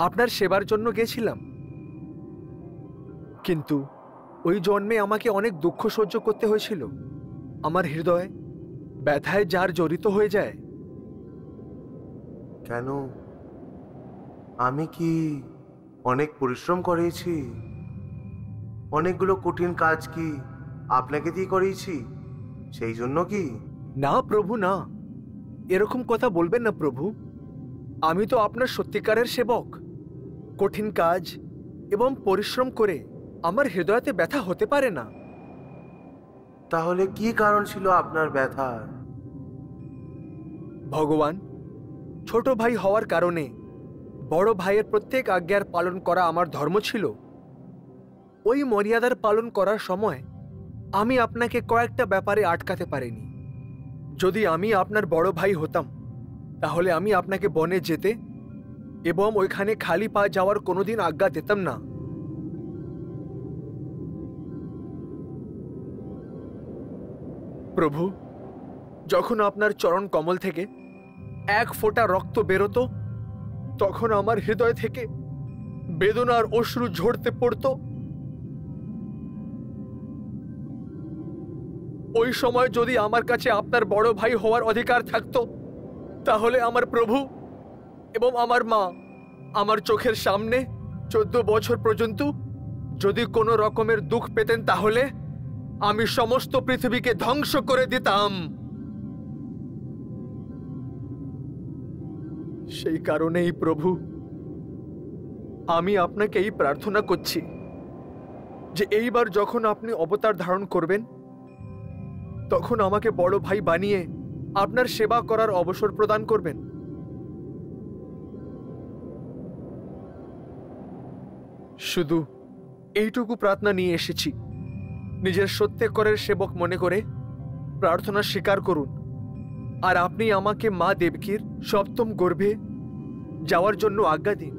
আপনার সেবার জন্য গেছিলাম। কিন্তু ওই জন্মে আমাকে অনেক দুঃখ সহ্য করতে হয়েছিল। আমার হৃদয় ব্যথায় যার জড়িত হয়ে যায়। কেন? আমি কি অনেক পরিশ্রম করেছি? অনেকগুলো কঠিন কাজ কি আপনাকে দিয়ে করিয়েছি? সেই জন্য কি? না প্রভু, না, এরকম কথা বলবেন না প্রভু। আমি তো আপনার সত্যিকারের সেবক। কঠিন কাজ এবং পরিশ্রম করে আমার হৃদয়তে ব্যথা হতে পারে না। তাহলে কি কারণ ছিল আপনার ব্যথার? ভগবান, ছোট ভাই হওয়ার কারণে বড় ভাইয়ের প্রত্যেক আজ্ঞার পালন করা আমার ধর্ম ছিল। ওই মর্যাদার পালন করার সময় আমি আপনাকে কয়েকটা ব্যাপারে আটকাতে পারিনি। যদি আমি আপনার বড় ভাই হতাম, তাহলে আমি আপনাকে বনে যেতে এবং ওইখানে খালি পা যাওয়ার কোনোদিন আজ্ঞা দিতাম না। প্রভু, যখন আপনার চরণ কমল থেকে এক ফোঁটা রক্ত বেরোতো, তখন আমার হৃদয় থেকে বেদনার অশ্রু ঝরতে পড়তো। ওই সময় যদি আমার কাছে আপনার বড় ভাই হওয়ার অধিকার থাকতো, তাহলে আমার প্রভু এবং আমার মা আমার চোখের সামনে 14 বছর পর্যন্ত যদি কোনো রকমের দুঃখ পেতেন, তাহলে আমি সমস্ত পৃথিবীকে ধ্বংস করে দিতাম। সেই কারণেই প্রভু, আমি আপনাকে এই প্রার্থনা করছি যে এইবার যখন আপনি অবতার ধারণ করবেন, তখন আমাকে বড় ভাই বানিয়ে আপনার সেবা করার অবসর প্রদান করবেন। শুধু এইটুকু প্রার্থনা নিয়ে এসেছি। নিজের সত্যিকারের সেবক মনে করে প্রার্থনা স্বীকার করুন, আর আপনি আমাকে মা দেবকীর সপ্তম গর্ভে যাওয়ার জন্য আজ্ঞা দিন।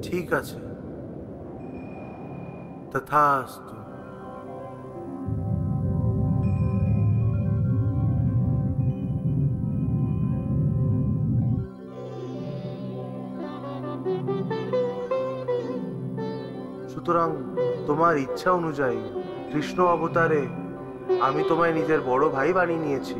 ঠিক আছে, তথাস্তু। সুতরাং তোমার ইচ্ছা অনুযায়ী কৃষ্ণ অবতারে আমি তোমায় নিজের বড় ভাই বানিয়ে নিয়েছি।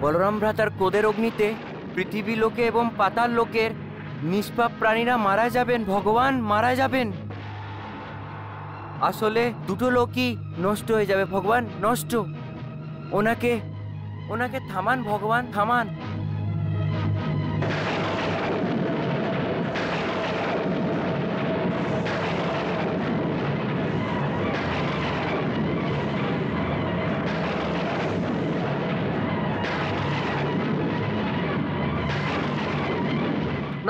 বলরাম ভ্রাতার ক্রোধের অগ্নিতে পৃথিবী লোকে এবং পাতাল লোকের নিষ্পাপ প্রাণীরা মারা যাবেন ভগবান, মারা যাবেন। আসলে দুটো লোকই নষ্ট হয়ে যাবে ভগবান, নষ্ট। ওনাকে ওনাকে থামান ভগবান, থামান।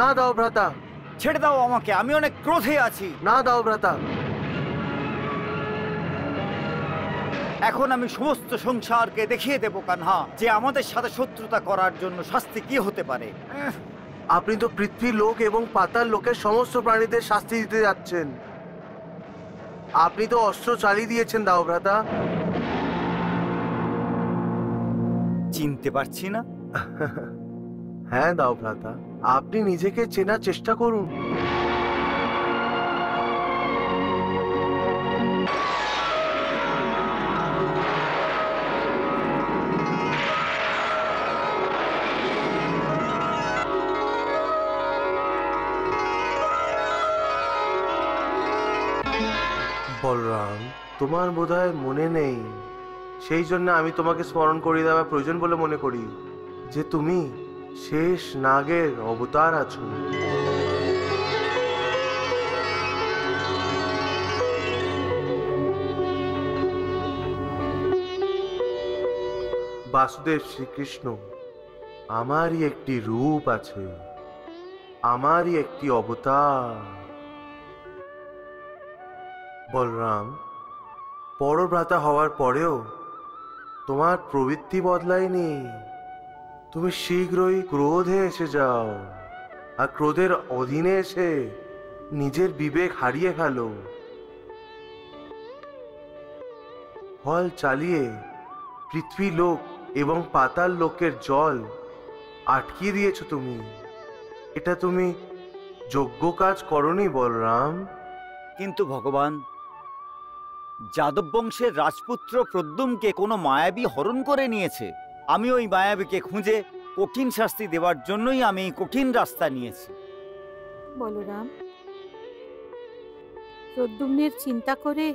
না দাও ভ্রাতা, ছেড়ে দাও আমাকে, আমি অনেক ক্রোধে আছি। না দাও ভ্রাতা। এখন আমি সমস্ত সংসারকে দেখিয়ে দেব কানহা যে আমাদের সাথে শত্রুতা করার জন্য শাস্তি কি হতে পারে। আপনি তো পৃথিবী লোক এবং পাতাল লোকের সমস্ত প্রাণীদের শাস্তি দিতে যাচ্ছেন। আপনি তো অস্ত্র চালিয়ে দিয়েছেন দাও ভ্রাতা। চিনতে পারছি না। হ্যাঁ দাও ভ্রাতা, আপনি নিজেকে চেনার চেষ্টা করুন। বলরাম, তোমার বোধহয় মনে নেই, সেই জন্য আমি তোমাকে স্মরণ করিয়ে দেওয়া প্রয়োজন বলে মনে করি যে তুমি শেষ নাগের অবতার আছো। বাসুদেব শ্রীকৃষ্ণ, আমারই একটি রূপ আছে, আমারই একটি অবতার। বলরাম, বড় ভ্রাতা হওয়ার পরেও তোমার প্রবৃত্তি বদলায়নি। তুমি শীঘ্রই ক্রোধে এসে যাও, আর ক্রোধের অধীনে এসে নিজের বিবেক হারিয়ে ফেলো। হল চালিয়ে পৃথিবী লোক এবং পাতাল লোকের জল আটকিয়ে দিয়েছ তুমি। এটা তুমি যোগ্য কাজ করনি বলরাম। কিন্তু ভগবান, যাদব বংশের রাজপুত্র প্রদ্যুম্নকে কোনো মায়াবী হরণ করে নিয়েছে। আমি ওই মায়াবীকে খুঁজে কঠিন শাস্তি দেওয়ার জন্যই আমি কঠিন রাস্তা নিয়েছি। বলরাম, প্রদ্যুম্নের চিন্তা করে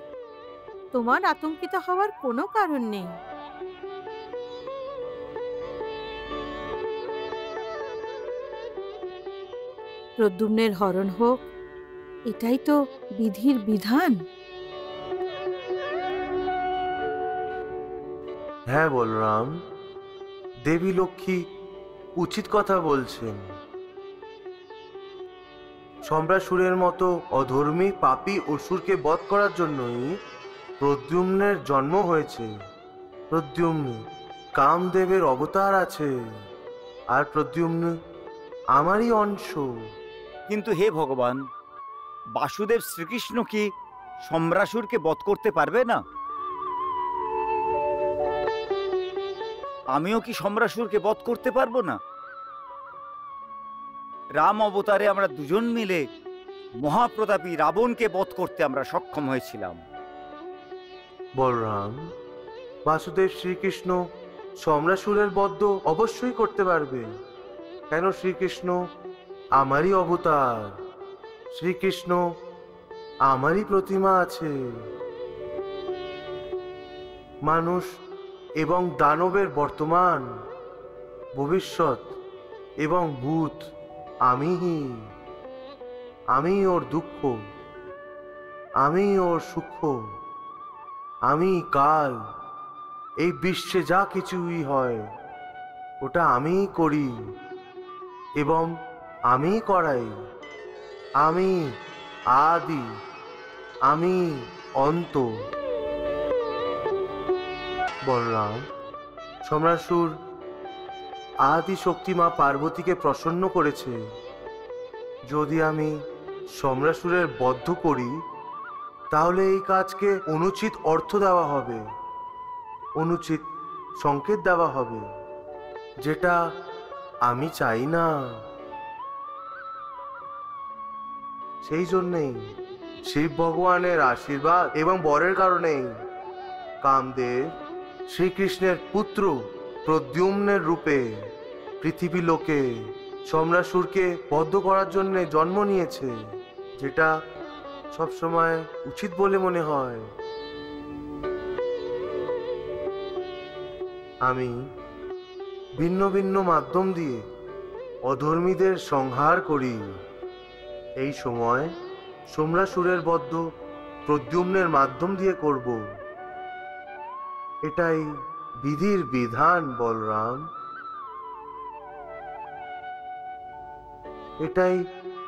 তোমার আতঙ্কিত হওয়ার কোনো কারণ নেই। প্রদ্যুম্নের হরণ হোক, এটাই তো বিধির বিধান। হ্যাঁ বলরাম, দেবী লক্ষ্মী উচিত কথা বলছেন। সম্রাসুরের মতো অধর্মী পাপী অসুরকে বধ করার জন্যই প্রদ্যুম্নের জন্ম হয়েছে। প্রদ্যুম্ন কামদেবের অবতার আছে, আর প্রদ্যুম্ন আমারই অংশ। কিন্তু হে ভগবান, বাসুদেব শ্রীকৃষ্ণ কি সম্রাসুরকে বধ করতে পারবে না? আমিও কি সম্রাসুরকে বধ করতে পারবো না? রাম অবতারে আমরা দুজন মিলে মহাপ্রতাপী রাবণকে বধ করতে আমরা সক্ষম হয়েছিলাম। বলরাম, বাসুদেব শ্রীকৃষ্ণ সম্রাসুরের বধ অবশ্যই করতে পারবে। কেন? শ্রীকৃষ্ণ আমারই অবতার, শ্রীকৃষ্ণ আমারই প্রতিমা আছে। মানুষ এবং দানবের বর্তমান, ভবিষ্যৎ এবং ভূত আমি ওর দুঃখ, আমি ওর সুখ, আমি কাল। এই বিশ্বে যা কিছুই হয় ওটা আমিই করি এবং আমি করাই। আমি আদি, আমি অন্ত। বলরাম, সম্রাসুর আদি শক্তি মা পার্বতীকে প্রসন্ন করেছে। যদি আমি সম্রাসুরের বদ্ধ করি, তাহলে এই কাজকে অনুচিত অর্থ দেওয়া হবে, অনুচিত সংকেত দেওয়া হবে, যেটা আমি চাই না। সেই জন্যেই শিব ভগবানের আশীর্বাদ এবং বরের কারণেই কামদেব শ্রীকৃষ্ণের পুত্র প্রদ্যুম্নের রূপে পৃথিবী লোকে সম্রাসুরকে বদ্ধ করার জন্য জন্ম নিয়েছে, যেটা সবসময় উচিত বলে মনে হয়। আমি ভিন্ন ভিন্ন মাধ্যম দিয়ে অধর্মীদের সংহার করি। এই সময় সম্রাসুরের বদ্ধ প্রদ্যুম্নের মাধ্যম দিয়ে করব। এটাই বিধির বিধান বলরাম, এটাই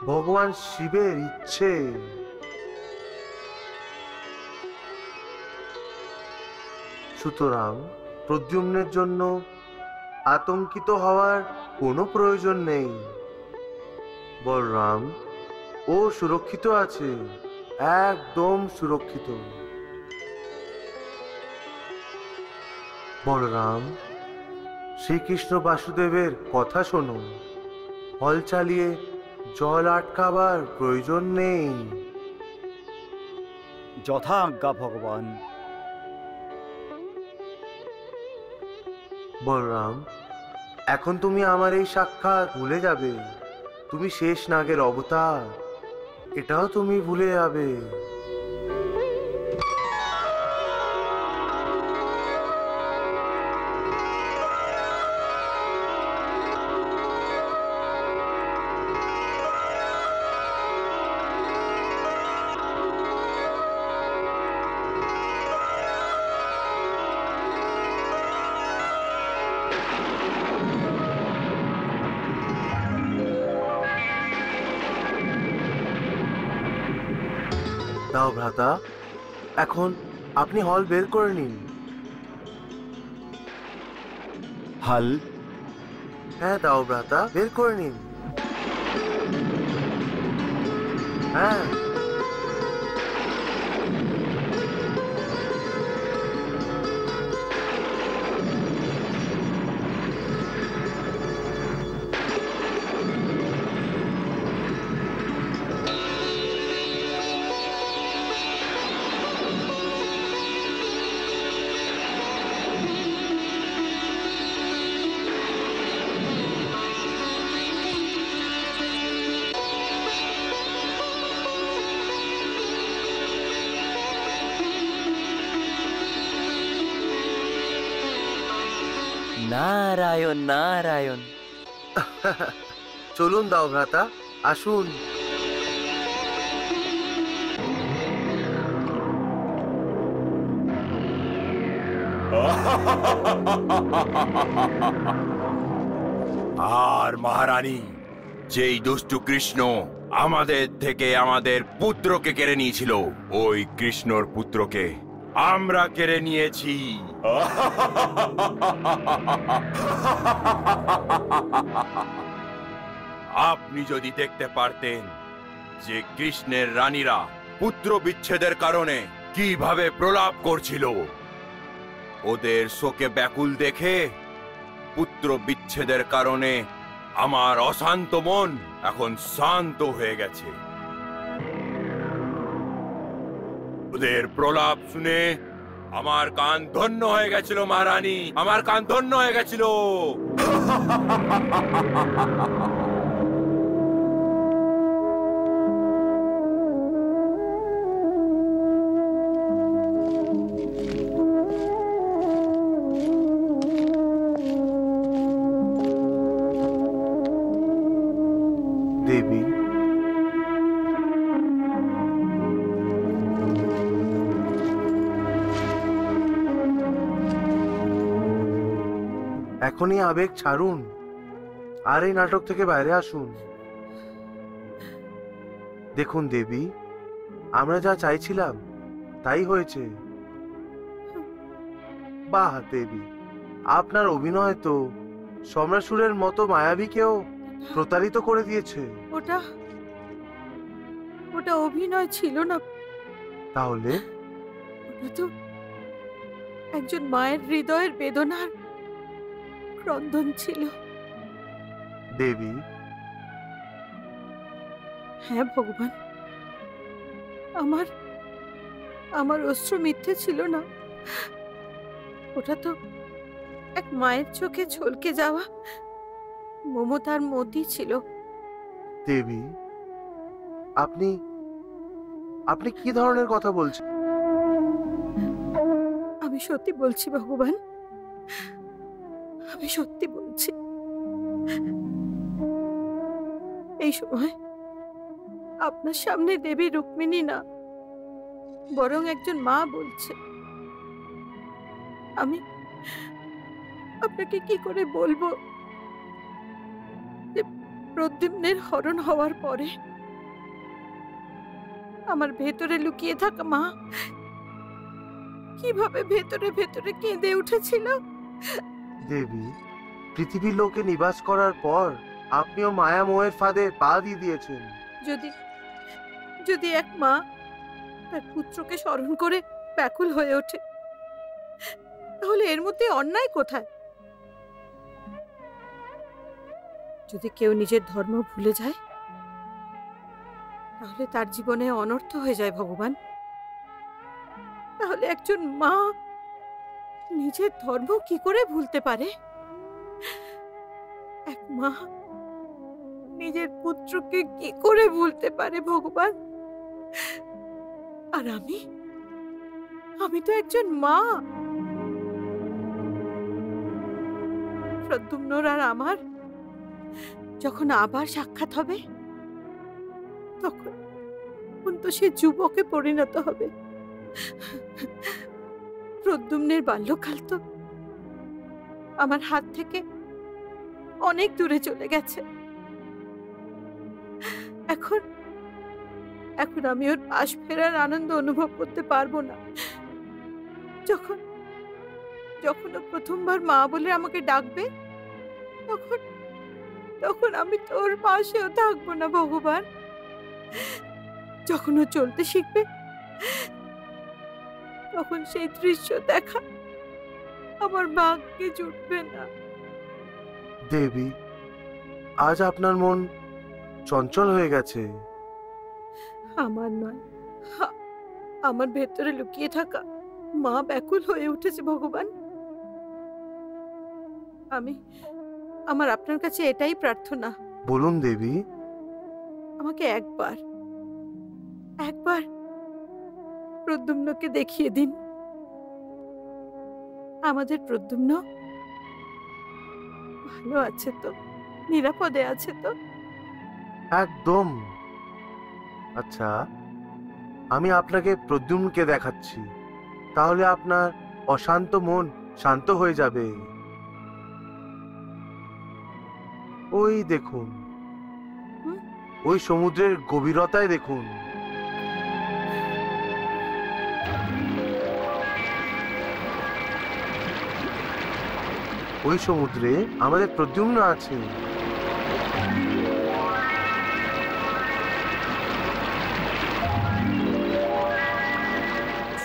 ভগবান শিবের ইচ্ছে। সুতরাং প্রদ্যুম্নের জন্য আতঙ্কিত হওয়ার কোনো প্রয়োজন নেই। বলরাম, ও সুরক্ষিত আছে, একদম সুরক্ষিত। বলরাম, শ্রীকৃষ্ণ বাসুদেবের কথা শোনো। হল চালিয়ে জল আটকাবার প্রয়োজন নেই। যথা আজ্ঞা ভগবান। বলরাম, এখন তুমি আমার এই সাক্ষাৎ ভুলে যাবে। তুমি শেষ নাগের অবতার, এটাও তুমি ভুলে যাবে। দাও ভ্রাতা, এখন আপনি হল বের করে নিন। হল? হ্যাঁ দাও ভ্রাতা, বের করে নিন। হ্যাঁ, নারায়ণ নারায়ণ। চলুন দাও ভ্রাতা, আসুন। আর মহারানী, যেই দুষ্টু কৃষ্ণ আমাদের থেকে আমাদের পুত্রকে কেড়ে নিয়েছিল, ওই কৃষ্ণর পুত্রকে আমরা কেড়ে নিয়েছি। আপনি যদি দেখতে পারতেন যে কৃষ্ণের রানীরা পুত্র বিচ্ছেদের কারণে কিভাবে প্রলাপ করছিল, ওদের শোকে ব্যাকুল দেখে পুত্র বিচ্ছেদের কারণে আমার অশান্ত মন এখন শান্ত হয়ে গেছে। ওদের প্রলাপ শুনে আমার কান ধন্য হয়ে গেছিল মহারানী, আমার কান ধন্য হয়ে গেছিল। দেবী, এখনই আবেগ ছাড়ুন আর এই নাটক থেকে বাইরে আসুন। দেখুন দেবী, আমরা যা চাইছিলাম তাই হয়েছে। বাহ দেবী, আপনার অভিনয় তো সম্রাসুরের মতো মায়াবীকেও প্রতারিত করে দিয়েছে। ওটা ওটা অভিনয় ছিল না, তাহলে ওটা তো একজন মায়ের হৃদয়ের বেদনার ক্রন্দন ছিল। দেবী, হ্যাঁ ভগবান, আমার আমার অশ্রু মিথ্যে ছিল না। ওটা তো এক মায়ের চোখে ছলকে যাওয়া মমতার মতি ছিল। দেবী, আপনি আপনি কি ধরনের কথা বলছেন? আমি সত্যি বলছি ভগবান, আমি সত্যি বলছি। এই সময় আপনার সামনে দেবী রুক্মিণী না, বরং একজন মা বলছে। আমি আপনাকে কি করে বলবো যে প্রদ্যুম্নের হরণ হওয়ার পরে আমার ভেতরে লুকিয়ে থাকা মা কিভাবে ভেতরে ভেতরে কেঁদে উঠেছিল। দেবী, পৃথিবীর লোকে নিবাস করার পর আপনিও মায়া মোহের ফাঁদে পা দিয়ে দিয়েছেন। যদি যদি এক মা তার পুত্রকে স্মরণ করে ব্যাকুল হয়ে ওঠে, তাহলে এর মধ্যে অন্যায় কোথায়? যদি কেউ নিজের ধর্ম ভুলে যায়, তাহলে তার জীবনে অনর্থ হয়ে যায় ভগবান। তাহলে একজন মা নিজের ধর্ম কি করে ভুলতে পারে? এক মা নিজের পুত্রকে কি করে ভুলতে পারে ভগবান? আর আমি তো একজন মা। প্রদ্যুম্নর আর আমার যখন আবার সাক্ষাৎ হবে, তখন তো সে যুবকে পরিণত হবে। প্রদ্যুম্নের বাল্যকাল তো আমার হাত থেকে অনেক দূরে চলে গেছে। এখন আমি ওর পাশ ফেরার আনন্দ অনুভব করতে পারবো না। যখন ও প্রথমবার মা বলে আমাকে ডাকবে, তখন আমি তো ওর পাশেও থাকবো না ভগবান। যখন ও চলতে শিখবে, তখন সেই দৃশ্য দেখা আমার ভাগ্যে জুটবে না। দেবী, আজ আপনার মন চঞ্চল হয়ে গেছে। আমার নয়, আমার ভেতরে লুকিয়ে থাকা মা ব্যাকুল হয়ে উঠেছে ভগবান। আমার আপনার কাছে এটাই প্রার্থনা। বলুন দেবী। আমাকে একবার প্রদ্যুম্নকে দেখিয়ে দিন। আমাদের প্রদ্যুম্ন ভালো আছে তো? নিরাপদে আছে তো? একদম। আচ্ছা, আমি আপনাকে প্রদ্যুম্নকে দেখাচ্ছি, তাহলে আপনার অশান্ত মন শান্ত হয়ে যাবে। ওই দেখুন, ওই সমুদ্রের গভীরতায় দেখুন। ওই সমুদ্রে আমাদের প্রদ্যুম্ন আছে।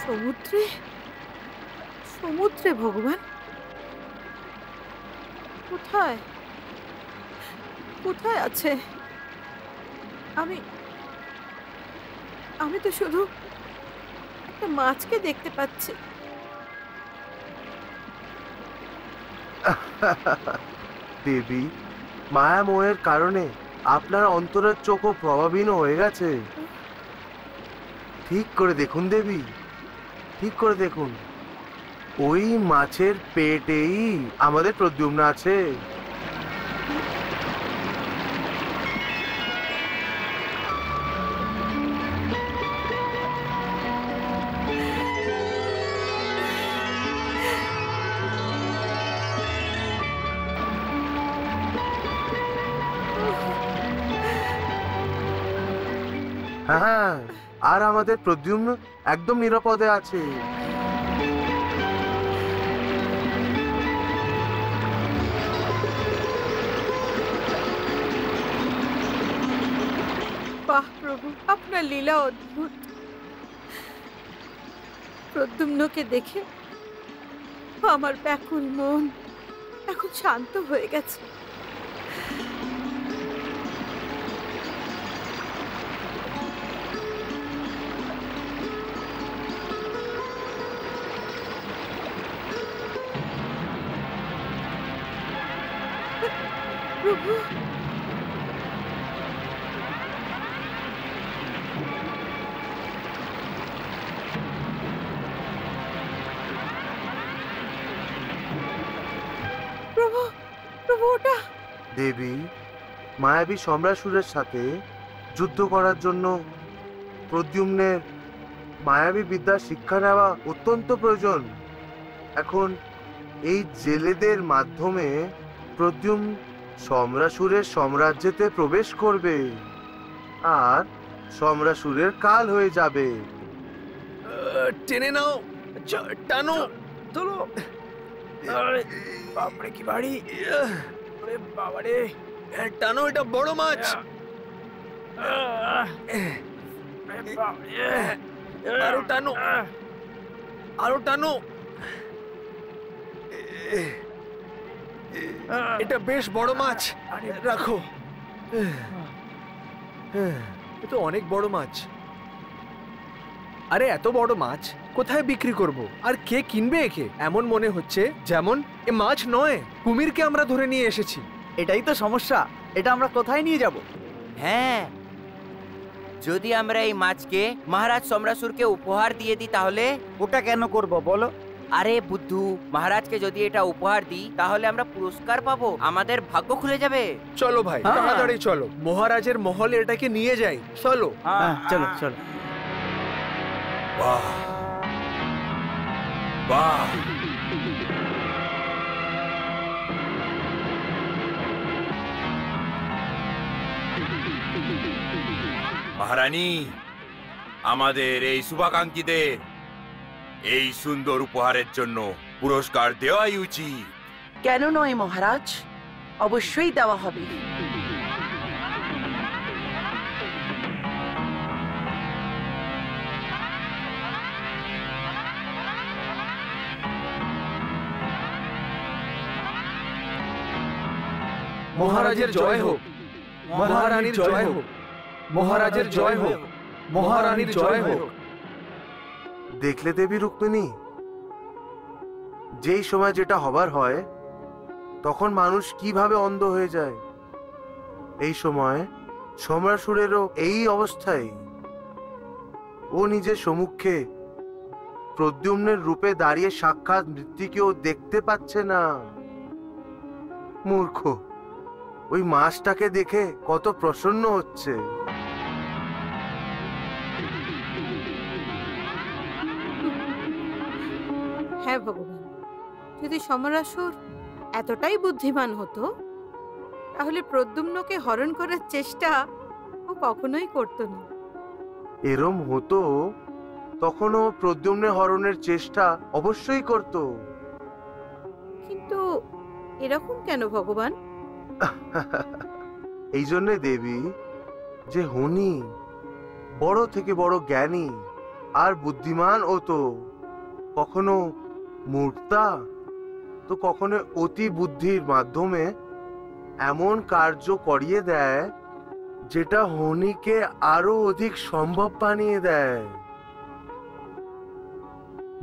সমুদ্রে? সমুদ্রে ভগবান? কোথায় কোথায় আছে? আমি তো শুধু একটা মাছকে দেখতে পাচ্ছি। দেবী, মায়া মোহের কারণে আপনার অন্তরের চোখও প্রভাবহীন হয়ে গেছে। ঠিক করে দেখুন দেবী, ঠিক করে দেখুন। ওই মাছের পেটেই আমাদের প্রদ্যুম্ন আছে। হ্যাঁ, আর আমাদের প্রদ্যুম্ন একদম নিরাপদে আছে। বাহ প্রভু, আপনার লীলা অদ্ভুত। প্রদ্যুম্নকে দেখে আমার ব্যাকুল মন এখন শান্ত হয়ে গেছে। প্রভু, প্রভু, প্রভু ওটা। দেবী, মায়াবী সম্রাসুরের সাথে যুদ্ধ করার জন্য প্রদ্যুম্নের মায়াবী বিদ্যার শিক্ষা নেওয়া অত্যন্ত প্রয়োজন। এখন এই জেলেদের মাধ্যমে প্রদ্যুম্ন সম্রাসুরের সাম্রাজ্যেতে প্রবেশ করবে আর সম্রাসুরের কাল হয়ে যাবে। টেনে নাও, টানো, তোলো। আরে বাপরে কি ভারী! আরে বাবারে, টানো, এটা বড় মাছ। আরো টানো, আরো টানো। এটা বেশ বড় মাছ, রাখো। এ তো অনেক বড় মাছ। আরে এত বড় মাছ কোথায় বিক্রি করব? আর কে কিনবে একে? এমন মনে হচ্ছে যেমন এ মাছ নয়, কুমিরকে আমরা ধরে নিয়ে এসেছি। এটাই তো সমস্যা, এটা আমরা কোথায় নিয়ে যাব? হ্যাঁ, যদি আমরা এই মাছকে মহারাজ সম্রাসুরকে উপহার দিয়ে দিই তাহলে? ওটা কেন করব বলো? আরে বুদ্ধু, মহারাজকে যদি এটা উপহার দিই তাহলে আমরা পুরস্কার পাবো, আমাদের ভাগ্য খুলে যাবে। চলো ভাই, তাড়াতাড়ি চলো, মহারাজের মহলে এটাকে নিয়ে যাই। চলো। হ্যাঁ, চলো চলো। বাহ বাহ, মহারানী, আমাদের এই শুভাকাঙ্ক্ষীদের এই সুন্দর উপহারের জন্য পুরস্কার দেওয়াই উচিত। কেন নয় মহারাজ, অবশ্যই দেওয়া হবে। মহারাজের জয় হোক, মহারানীর জয় হোক, মহারাজের জয় হোক, মহারানীর জয় হোক। দেখলে দেবী রুক্মিণী, যেই সময় যেটা হবার হয় তখন মানুষ কিভাবে অন্ধ হয়ে যায়। এই সময় সম্রাসুরেরও এই অবস্থায়। ও নিজের সম্মুখে প্রদ্যুম্নের রূপে দাঁড়িয়ে সাক্ষাৎ মৃত্যুকেও দেখতে পাচ্ছে না। মূর্খ, ওই মাছটাকে দেখে কত প্রসন্ন হচ্ছে। হ্যাঁ ভগবান, যদি সমরাসুর এতটাই বুদ্ধিমান হতো তাহলে প্রদ্যুম্নকে হরণ করার চেষ্টা ও কখনোই করতো না। এরম হতো তখনও প্রদ্যুম্নের হরণের চেষ্টা অবশ্যই করত। কিন্তু এরকম কেন ভগবান? এই জন্যে দেবী যে হনি বড় থেকে বড় জ্ঞানী আর বুদ্ধিমান ও তো কখনো মূর্তা তো কখনো অতি বুদ্ধির মাধ্যমে এমন কার্য করিয়ে দেয় যেটা হনিকে আরো অধিক সম্ভব বানিয়ে দেয়।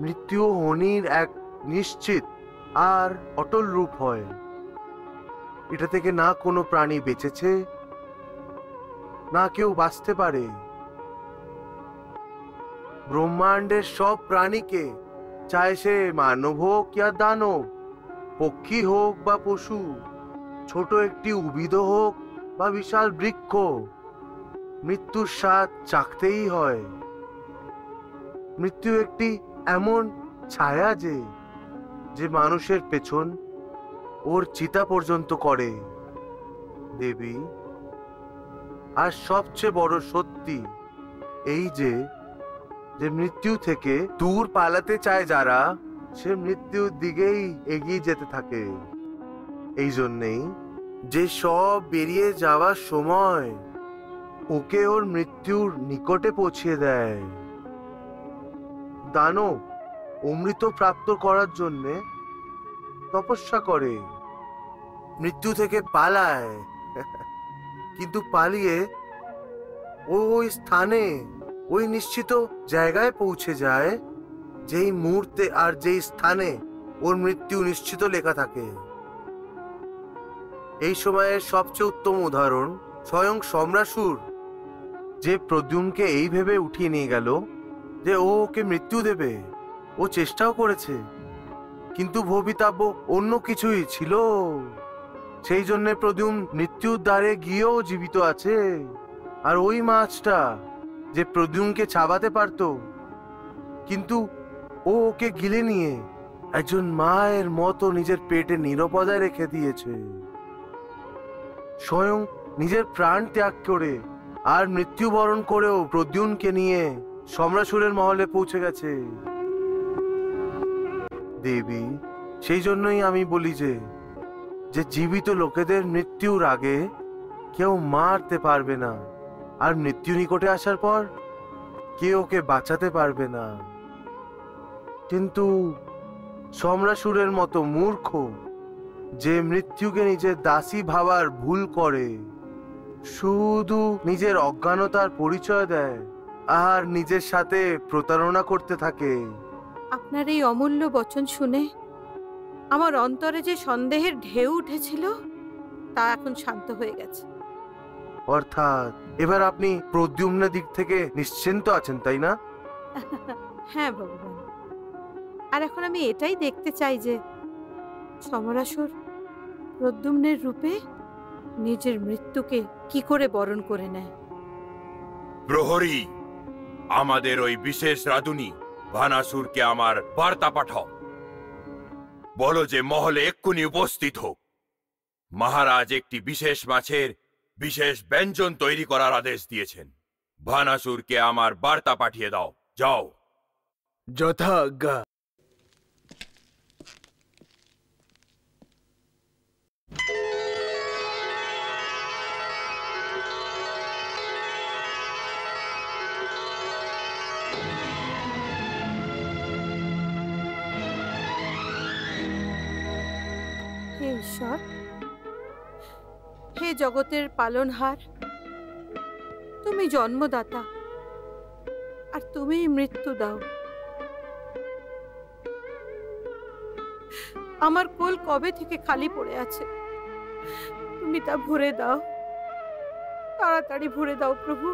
মৃত্যু হনির এক নিশ্চিত আর অটল রূপ হয়। এটা থেকে না কোনো প্রাণী বেঁচেছে, না কেউ বাঁচতে পারে। ব্রহ্মাণ্ডের সব প্রাণীকে, চাहे সে মানব হোক या দানব, পক্ষী হোক বা পশু, ছোট একটি উদ্ভিদ হোক বা বিশাল বৃক্ষ, মৃত্যুর স্বাদ চাখতেই হয়। মৃত্যু একটি এমন ছায়া যে মানুষের পেছন ওর চিতা পর্যন্ত করে দেবী। আর সবচেয়ে বড় সত্যি এই যে মৃত্যু থেকে দূর পালাতে চায় যারা, সে মৃত্যুর দিকেই এগিয়ে যেতে থাকে। এই জন্যেই যে সব বেরিয়ে যাওয়ার সময় ওকে ওর মৃত্যুর নিকটে পৌঁছে দেয়। দানব অমৃত প্রাপ্ত করার জন্যে তপস্যা করে, মৃত্যু থেকে পালায়, কিন্তু পালিয়ে ওই স্থানে, ওই নিশ্চিত জায়গায় পৌঁছে যায় যেই মুহূর্তে আর যেই স্থানে ওর মৃত্যু নিশ্চিত লেখা থাকে। এই সময়ের সবচেয়ে উত্তম উদাহরণ স্বয়ং সম্রাসুর, যে প্রদ্যুম্নকে এই ভেবে উঠিয়ে নিয়ে গেল যে ও ওকে মৃত্যু দেবে। ও চেষ্টাও করেছে, কিন্তু ভবিতব্য অন্য কিছুই ছিল। সেই জন্য প্রদ্যুম্ন মৃত্যুর দ্বারে গিয়েও জীবিত আছে। আর ওই মাছটা যে প্রদ্যুম্নকে চাবাতে পারত, কিন্তু ও ওকে গিলে নিয়ে একজন মায়ের মতো নিজের পেটে নিরাপদায় রেখে দিয়েছে। স্বয়ং নিজের প্রাণ ত্যাগ করে আর মৃত্যুবরণ করেও প্রদ্যুম্নকে নিয়ে সম্রাসুরের মহলে পৌঁছে গেছে। দেবী, সেই জন্যই আমি বলি যে জীবিত লোকেদের মৃত্যুর আগে কেউ মারতে পারবে না, আর মৃত্যু নিকটে আসার পর কেউ ওকে বাঁচাতে পারবে না। কিন্তু সম্রাসুরের মতো মূর্খ যে মৃত্যুকে নিজের দাসী ভাবার ভুল করে, শুধু নিজের অজ্ঞানতার পরিচয় দেয় আর নিজের সাথে প্রতারণা করতে থাকে। আপনার এই অমূল্য বচন শুনে আমার অন্তরে যে সন্দেহের ঢেউ উঠেছিল তা এখন শান্ত হয়ে গেছে। অর্থাৎ এবার আপনি প্রদ্যুম্নের দিক থেকে নিশ্চিন্ত আছেন, তাই না? হ্যাঁ ভগবান, আর এখন আমি এটাই দেখতে চাই যে সমরাসুর প্রদ্যুম্নের রূপে নিজের মৃত্যুকে কি করে বরণ করে নেয়। প্রহরী, আমাদের ওই বিশেষ রাধুনী ভানাসুরকে আমার বার্তা পাঠাও। বলো যে মহলে এক্ষুনি উপস্থিত হোক। মহারাজ একটি বিশেষ মাছের বিশেষ ব্যঞ্জন তৈরি করার আদেশ দিয়েছেন। ভানাসুরকে আমার বার্তা পাঠিয়ে দাও। যাও। যথাজ্ঞা। হে ঈশ্বর, হে জগতের পালনহার, তুমি জন্মদাতা আর তুমি মৃত্যু দাও। আমার কোল কবে থেকে খালি পড়ে আছে, তুমি তা ভরে দাও, তাড়াতাড়ি ভরে দাও প্রভু।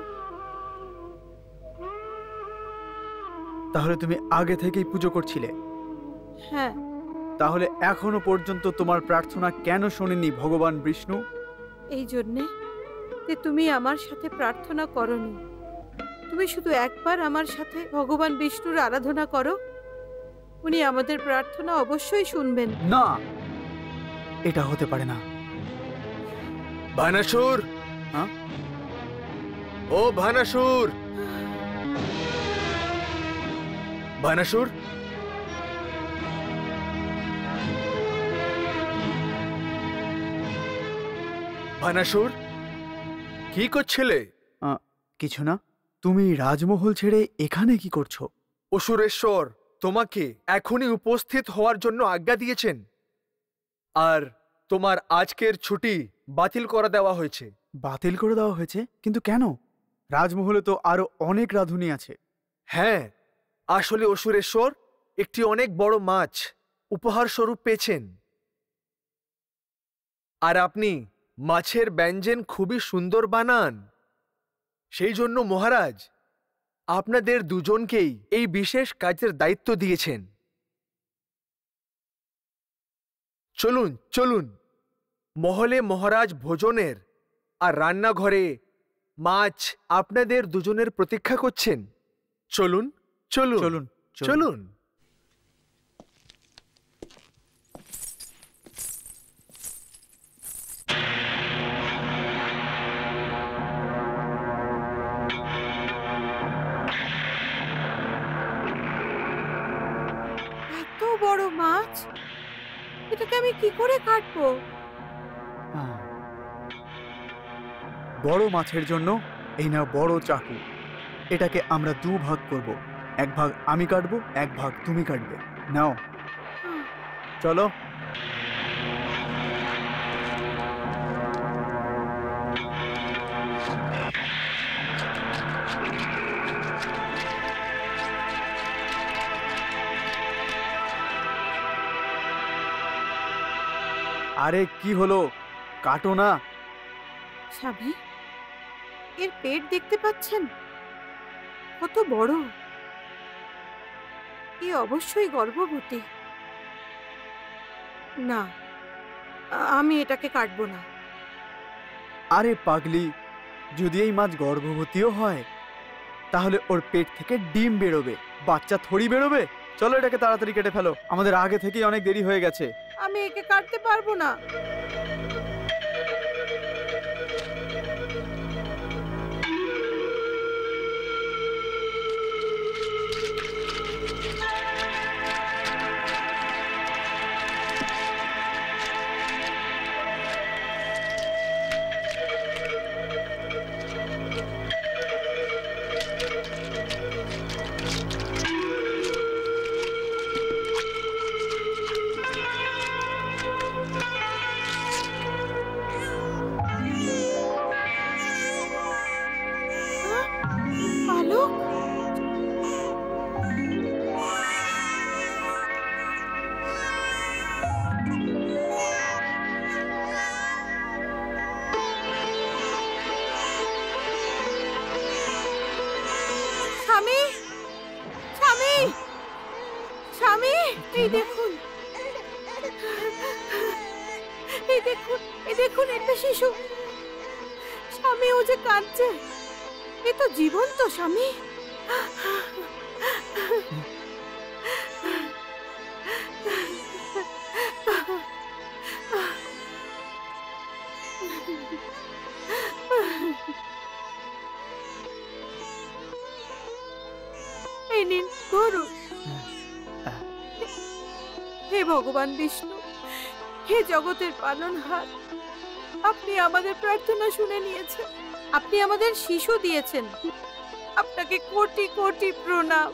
তাহলে তুমি আগে থেকেই পুজো করছিলে? হ্যাঁ। তাহলে এখনো পর্যন্ত তোমার প্রার্থনা কেন শোনেনি ভগবান বিষ্ণু? এই জন্যে যে তুমি আমার সাথে প্রার্থনা করনি। তুমি শুধু একবার আমার সাথে ভগবান বিষ্ণুর আরাধনা করো, উনি আমাদের প্রার্থনা অবশ্যই শুনবেন। না, এটা হতে পারে না। ভানাসুর, হ্যাঁ? ও ভানাসুর, ভানাসুর, ভানাসুর, কি করছিলে? কিছু না। তুমি রাজমহল ছেড়ে এখানে কি করছো? অসুরেশ্বর তোমাকে এখনই উপস্থিত হওয়ার জন্য আজ্ঞা দিয়েছেন, আর তোমার আজকের ছুটি বাতিল করে দেওয়া হয়েছে। বাতিল করে দেওয়া হয়েছে? কিন্তু কেন? রাজমহলে তো আরো অনেক রাঁধুনি আছে। হ্যাঁ, আসলে অসুরেশ্বর একটি অনেক বড় মাছ উপহার স্বরূপ পেয়েছেন, আর আপনি মাছের ব্যঞ্জন খুবই সুন্দর বানান। সেই জন্য মহারাজ আপনাদের দুজনকেই এই বিশেষ কাজের দায়িত্ব দিয়েছেন। চলুন চলুন, মহলে মহারাজ ভোজনের আর রান্নাঘরে মাছ আপনাদের দুজনের প্রতীক্ষা করছেন। চলুন চলুন চলুন চলুন। এত বড় মাছ, এটাকে আমি কি করে কাটবো? বড় মাছের জন্য এই না বড় চাকু। এটাকে আমরা দুভাগ করব, এক ভাগ আমি কাটবো, এক ভাগ তুমি কাটবে। নাও, চলো। আরে কি হলো? কাটো না। স্বামী, এর পেট দেখতে পাচ্ছেন কত বড়। এ অবশ্যই গর্ভবতী। না, আমি এটাকে কাটবো না। আরে পাগলি, যদি এই মাছ গর্ভবতীও হয় তাহলে ওর পেট থেকে ডিম বেরোবে, বাচ্চা থোড়ি বেরোবে। চলো এটাকে তাড়াতাড়ি কেটে ফেলো, আমাদের আগে থেকেই অনেক দেরি হয়ে গেছে। আমি একে কাটতে পারবো না। স্বামী, স্বামী, স্বামী, এই দেখুন, এই দেখুন, এই দেখুন, একটা শিশু। স্বামী, ও যে কাঁদছে, এ তো জীবন্ত। স্বামী, এই নিন, ধরুন। হে ভগবান বিষ্ণু, হে জগতের পালনহার, আপনি আমাদের প্রার্থনা শুনে নিয়েছেন। আপনি আমাদের শিশু দিয়েছেন। আপনাকে কোটি কোটি প্রণাম।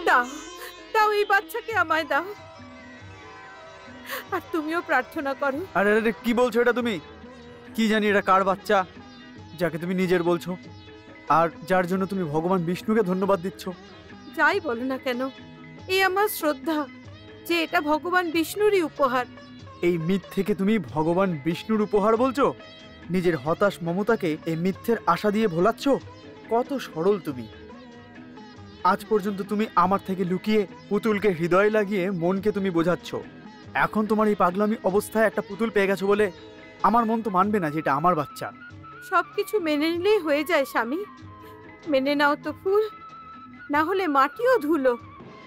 দাও, দাও, এই বাচ্চাকে আমায় দাও। আর তুমিও প্রার্থনা করো। আরে আরে, কি বলছো এটা তুমি? কি জানি এটা কার বাচ্চা যাকে তুমি নিজের বলছো, আর যার জন্য তুমি ভগবান বিষ্ণুকে ধন্যবাদ দিচ্ছ। যাই বলো না কেন, এই আমার শ্রদ্ধা যে এটা ভগবান বিষ্ণুরই উপহার। এই মিথ থেকে তুমি ভগবান বিষ্ণুর উপহার বলছো? নিজের হতাশ মমতাকে এই মিথ্যের আশা দিয়ে ভোলাচ্ছ। কত সরল তুমি। আজ পর্যন্ত তুমি আমার থেকে লুকিয়ে পুতুলকে হৃদয় লাগিয়ে মনকে তুমি বোঝাচ্ছ। এখন তোমার এই পাগলামি অবস্থায় একটা পুতুল পেয়ে গেছো বলে আমার মন তো মানবে না যে এটা আমার বাচ্চা। সবকিছু মেনে নিলেই হয়ে যায় স্বামী। মেনে নাও তো ফুল, না হলে মাটিও ধুলো।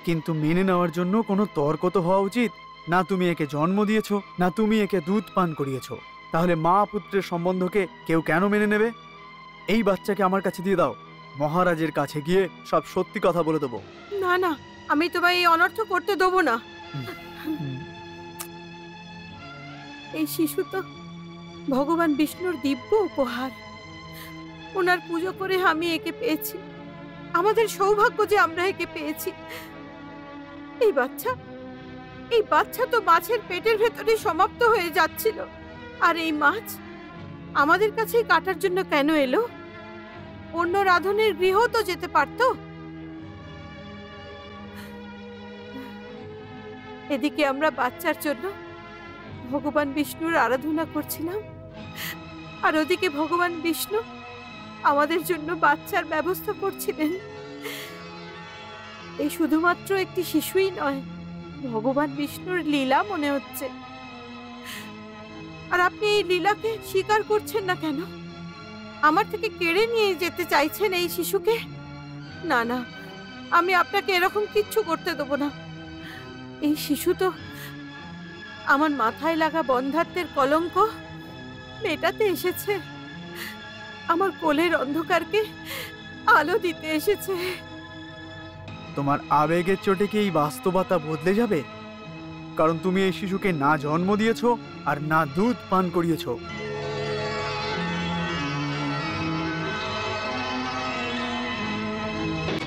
কিন্তু মেনে নেওয়ার জন্য কোনো তর্ক তো হওয়া উচিত। না তুমি একে জন্ম দিয়েছো, না তুমি একে দুধ পান করিয়েছো। তাহলে মা পুত্রের সম্বন্ধকে কেউ কেন মেনে নেবে? এই বাচ্চাকে আমার কাছে দিয়ে দাও, মহারাজের কাছে গিয়ে সব সত্যি কথা বলে দেবো। না না, আমি তোমায় এই অনর্থ করতে দেবো না। এই শিশু তো ভগবান বিষ্ণুর দিব্য উপহার। ওনার পুজো করে আমি একে পেয়েছি। আমাদের সৌভাগ্য যে আমরা একে পেয়েছি। এই বাচ্চা তো মাছের পেটের ভেতরে সমাপ্ত হয়ে যাচ্ছিল। আর এই মাছ আমাদের কাছেই কাটার জন্য কেন এলো? অন্য রাধনের গৃহ তো যেতে পারত। এদিকে আমরা বাচ্চার জন্য ভগবান বিষ্ণুর আরাধনা করছিলাম, আর ওদিকে ভগবান বিষ্ণু আমাদের জন্য বাচ্চার ব্যবস্থা করছিলেন। এই শুধুমাত্র একটি শিশুই নয়, ভগবান বিষ্ণুর লীলা মনে হচ্ছে। আর আপনি এই লীলাকে স্বীকার করছেন না কেন? আমার থেকে কেড়ে নিয়ে যেতে চাইছেন এই শিশুকে। না না, আমি আপনাকে এরকম কিচ্ছু করতে দেবো না। এই শিশু তো আমার মাথায় লাগা বন্ধাত্বের কলঙ্ক মেটাতে এসেছে। আমার কোলের অন্ধকারকে আলো দিতে এসেছে। তোমার আবেগের চোটে কি এই বাস্তবতা বদলে যাবে? কারণ তুমি এই শিশুকে না জন্ম দিয়েছো আর না দুধ পান করিয়েছো।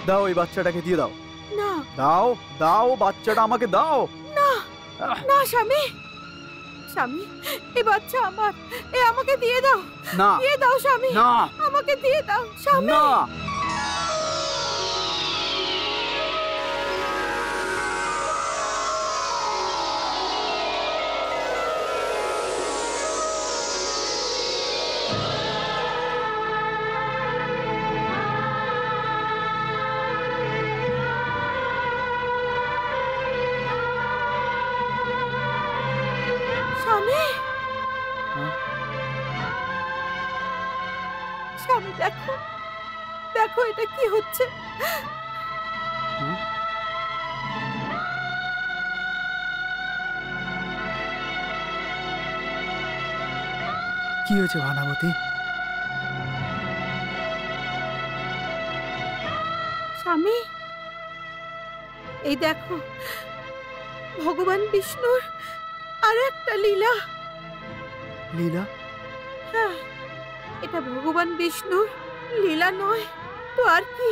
দাও, এই বাচ্চাটাকে দিয়ে দাও। না, দাও দাও, বাচ্চাটা আমাকে দাও। না না স্বামী, স্বামী, এই বাচ্চা আমার, এ আমাকে দিয়ে দাও। না, দিয়ে দাও স্বামী, না, আমাকে দিয়ে দাও স্বামী। না। দেখো দেখো এটা কি হচ্ছে। কি হয়েছে ভানাবতী? স্বামী, এই দেখো ভগবান বিষ্ণুর আর একটা লীলা। লীলা? হ্যাঁ, এটা ভগবান বিষ্ণুর লীলা নয় তো আর কি।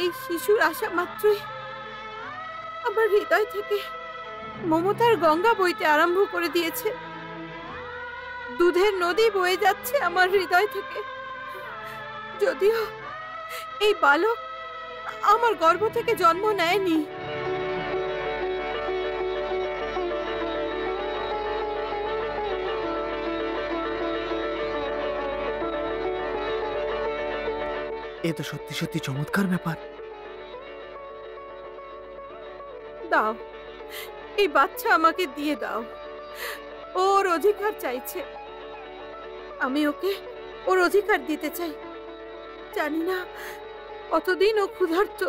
এই শিশুর আসা মাত্রই আমার হৃদয় থেকে মমতার গঙ্গা বইতে আরম্ভ করে দিয়েছে। দুধের নদী বয়ে যাচ্ছে আমার হৃদয় থেকে। যদিও এই বালক আমার গর্ভ থেকে জন্ম নেয়নি, এ তো সত্যি সত্যি চমৎকার ব্যাপার। দাও এই বাচ্চা আমাকে দিয়ে দাও। ওর অধিকার চাইছে, আমি ওকে ওর অধিকার দিতে চাই। জানি না কতদিন ও ক্ষুধার্ত।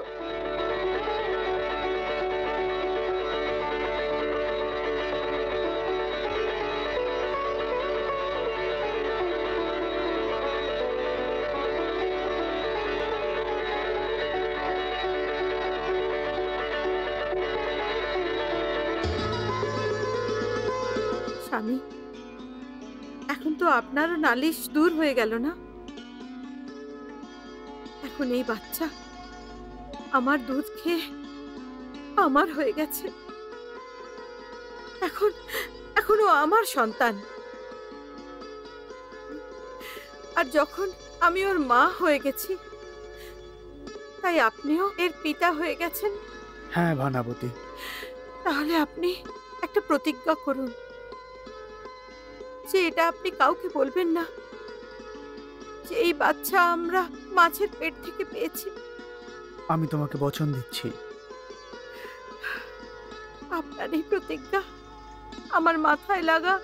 স্বামী, এখন তো আপনারও নালিশ দূর হয়ে গেল না? এখন এই বাচ্চা আমার দুধ খেয়ে আমার হয়ে গেছে। এখনো আমার সন্তান। আর যখন আমি ওর মা হয়ে গেছি, তাই আপনিও এর পিতা হয়ে গেছেন। হ্যাঁ ভানাবতী। তাহলে আপনি একটা প্রতিজ্ঞা করুন যে এটা আপনি কাউকে বলবেন না, যে এই বাচ্চা আমরা মাছের পেট থেকে পেয়েছি। আমি তোমাকে বচন দিচ্ছি। আপনার এই প্রতিজ্ঞা আমার মাথায় লাগা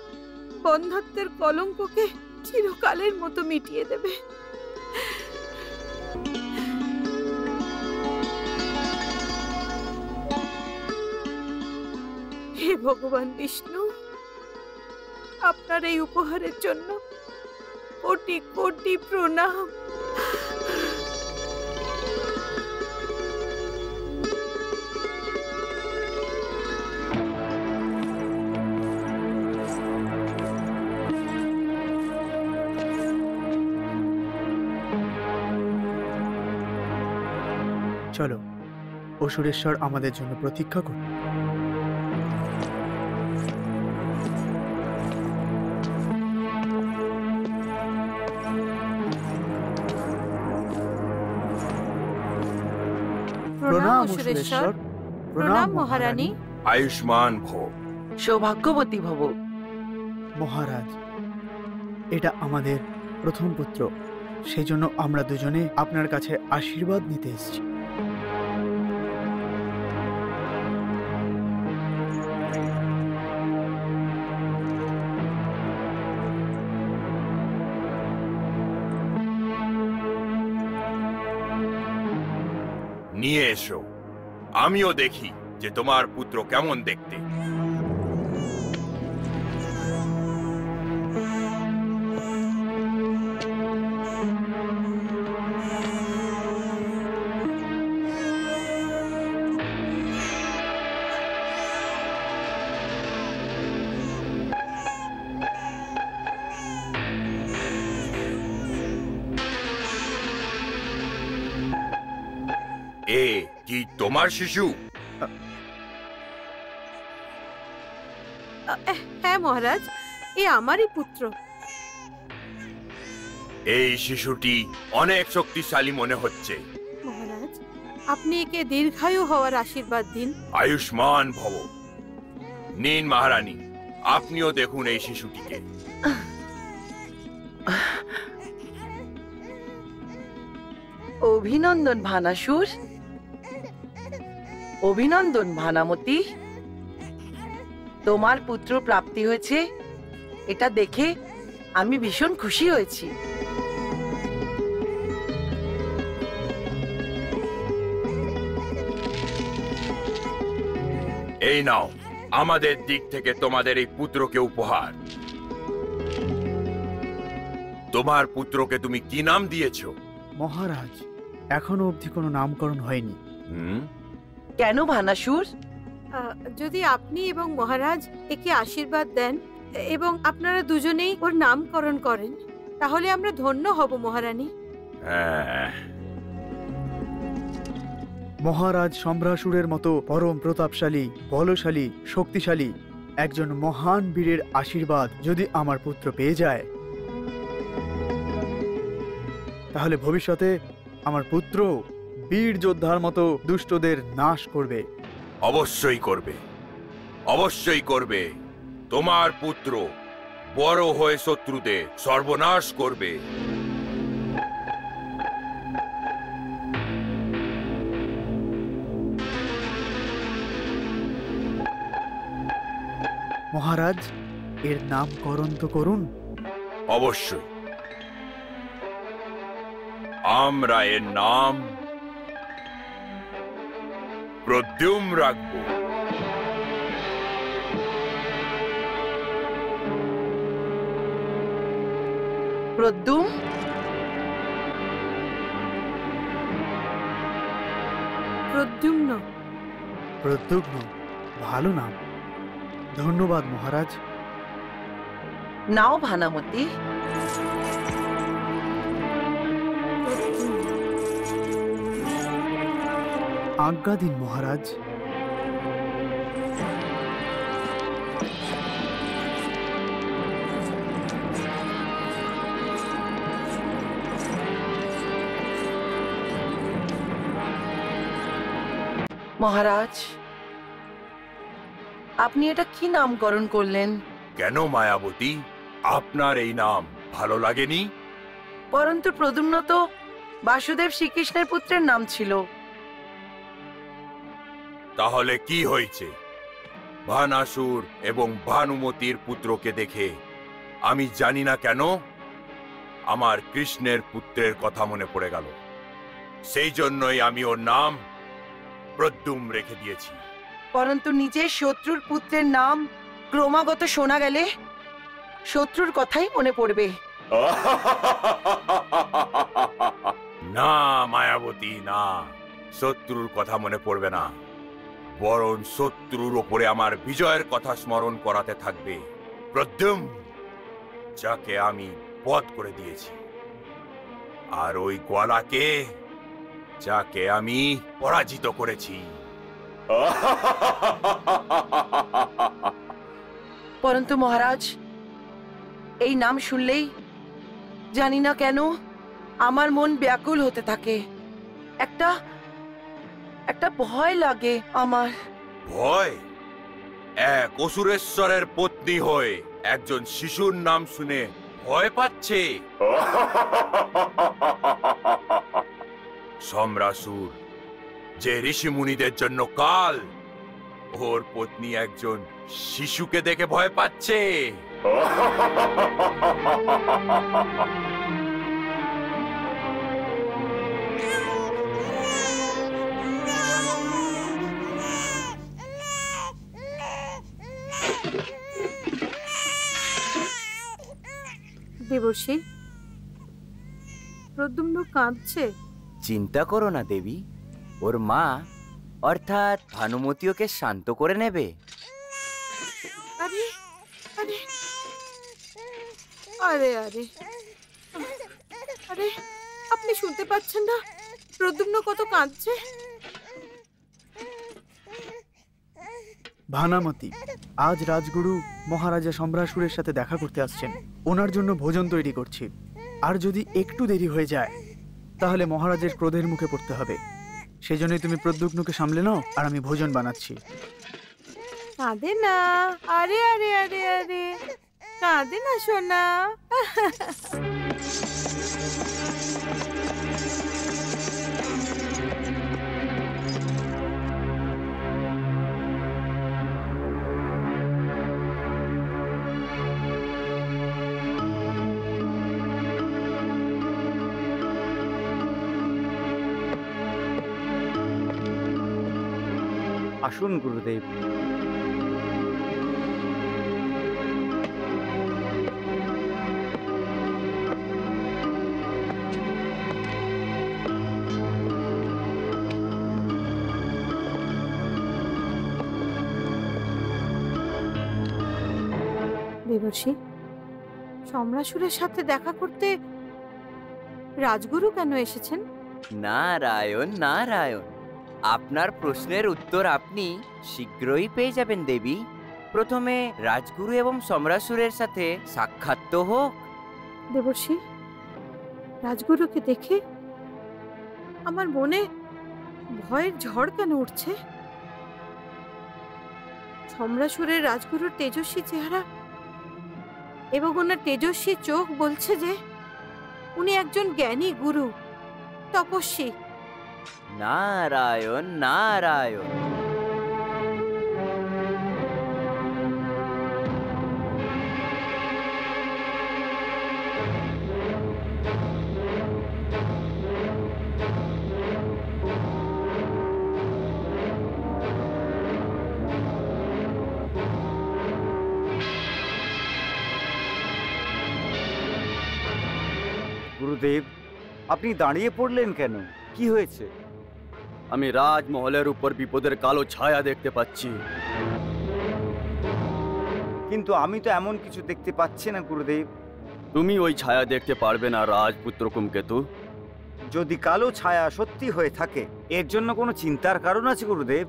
বন্ধ্যত্বের কলঙ্ককে চিরকালের মতো মিটিয়ে দেবে। হে ভগবান বিষ্ণু, আপনার এই উপহারের জন্য কোটি কোটি প্রণাম। চলো, অসুরেশ্বর আমাদের জন্য প্রতীক্ষা করুন। প্রণাম অসুরেশ্বর, প্রণাম মহারানী। আয়ুষ্মান ভব। সৌভাগ্যবতী ভব। মহারাজ, এটা আমাদের প্রথম পুত্র, সেই জন্য আমরা দুজনে আপনার কাছে আশীর্বাদ নিতে এসেছি। নিয়ে এসো, আমিও দেখি যে তোমার পুত্র কেমন দেখতে। এ কি তোমার শিশু? হ্যাঁ মহারাজ, এ আমারই পুত্র। এই শিশুটি অনেক শক্তিশালী মনে হচ্ছে। মহারাজ, আপনি একে দীর্ঘায়ু হওয়ার আশীর্বাদ দিন। আয়ুষ্মান ভব। নিন মহারানী, আপনিও দেখুন এই শিশুটিকে। অভিনন্দন ভানাসুর, অভিনন্দন ভানামতি। তোমার পুত্র প্রাপ্তি হয়েছে, এটা দেখে আমি ভীষণ খুশি হয়েছি। এই নাও আমাদের দিক থেকে তোমাদের এই পুত্রকে উপহার। তোমার পুত্রকে তুমি কি নাম দিয়েছো? মহারাজ, এখনো অবধি কোনো নামকরণ হয়নি। কেন ভানাসুর? যদি আপনি এবং মহারাজ একে আশীর্বাদ দেন এবং আপনারা দুজনেই ওর নামকরণ করেন তাহলে আমরা ধন্য হব মহারানী। মহারাজ সম্রাসুরের মতো পরম প্রতাপশালী, বলশালী, শক্তিশালী একজন মহান বীরের আশীর্বাদ যদি আমার পুত্র পেয়ে যায়, তাহলে ভবিষ্যতে আমার পুত্র বীর যোদ্ধার মতো দুষ্টদের নাশ করবে। অবশ্যই করবে, অবশ্যই করবে। তোমার পুত্র বড় হয়ে শত্রুদের সর্বনাশ করবে। মহারাজ, এর নামকরণ তো করুন। অবশ্যই। আমরা এর নাম প্রদ্যুম্ন রাখবো। প্রদ্যুম্ন? প্রদ্যুম্ন। প্রদ্যুম্ন, ভালো নাম। ধন্যবাদ মহারাজ। নাও ভানামতি। আজ্ঞা দিন মহারাজ। মহারাজ, আপনি এটা কি নামকরণ করলেন? কেন মায়াবতী, আপনার এই নাম ভালো লাগেনি? পরন্তু প্রদ্যুম্ন তো বাসুদেব শ্রীকৃষ্ণের পুত্রের নাম ছিল। তাহলে কি হয়েছে? ভানাসুর এবং ভানুমতির পুত্রকে দেখে আমি জানি না কেন আমার কৃষ্ণের পুত্রের কথা মনে পড়ে গেল। সেই জন্যই আমি ওর নাম প্রদ্যুম্ন রেখে দিয়েছি। পরন্তু নিজের শত্রুর পুত্রের নাম ক্রমাগত শোনা গেলে শত্রুর কথাই মনে পড়বে। না মায়াবতী, না, শত্রুর কথা মনে পড়বে না, বরং শত্রুর ওপরে আমার বিজয়ের কথা স্মরণ করাতে থাকবে। প্রদ্যুম্ন, যাকে আমি বধ করে দিয়েছি, আর ওই গোয়ালাকে, যাকে আমি পরাজিত করেছি। পরন্তু মহারাজ, এই নাম শুনলেই জানি না কেন আমার মন ব্যাকুল হতে থাকে। একটা ভয় লাগে আমার। ভয়? এক অসুরেশ্বরের পত্নী হয়ে একজন শিশুর নাম শুনে ভয় পাচ্ছে? সম্রাসুর, যে ঋষি মুনিদের জন্য কাল, ওর পত্নী একজন শিশুকে দেখে ভয় পাচ্ছে। দেবর্ষি, প্রদ্যুম্ন কাঁদছে। চিন্তা করো না দেবী, ওর মা অর্থাৎ ভানুমতি ওকে শান্ত করে নেবে। আরে আরে আরে আরে আরে, আপনি শুনতে পাচ্ছেন না প্রদ্যুম্ন কত কাঁদছে? ভানামতি, আজ রাজগুরু মহারাজা সম্রাসুরের সাথে দেখা করতে আসছেন। ওনার জন্য ভোজন তৈরি করছি। আর যদি একটু দেরি হয়ে যায় তাহলে মহারাজের ক্রোধের মুখে পড়তে হবে। সেই জন্যই তুমি প্রদ্যুম্নকে সামলে নাও, আর আমি ভোজন বানাচ্ছি। কাঁদে না, আরে আরে আরে আরে, কাঁদে না সোনা। আসুন গুরুদেব। দেবর্ষি, সম্রাসুরের সাথে দেখা করতে রাজগুরু কেন এসেছেন? নারায়ণ নারায়ণ, আপনার প্রশ্নের উত্তর আপনি শীঘ্রই পেয়ে যাবেন দেবী। প্রথমে রাজগুরু এবং সম্রাসুরের সাথে সাক্ষাৎ তো হোক। দেবর্ষি, রাজগুরুকে দেখে আমার মনে ভয়ের ঝড় কেন উঠছে? সম্রাসুরের রাজগুরুর তেজস্বী চেহারা এবং ওনার তেজস্বী চোখ বলছে যে উনি একজন জ্ঞানী গুরু, তপস্বী। নারায়ণ নারায়ণ। গুরুদেব, আপনি দাঁড়িয়ে পড়লেন কেন? কি হয়েছে? আমি রাজমহলের উপর বিপদের কালো ছায়া দেখতে পাচ্ছি। কিন্তু আমি তো এমন কিছু দেখতে পাচ্ছি না গুরুদেব। তুমি ওই ছায়া দেখতে পারবে না রাজপুত্র কুমকেতু। যদি কালো ছায়া সত্যি হয়ে থাকে, এর জন্য কোনো চিন্তার কারণ আছে গুরুদেব?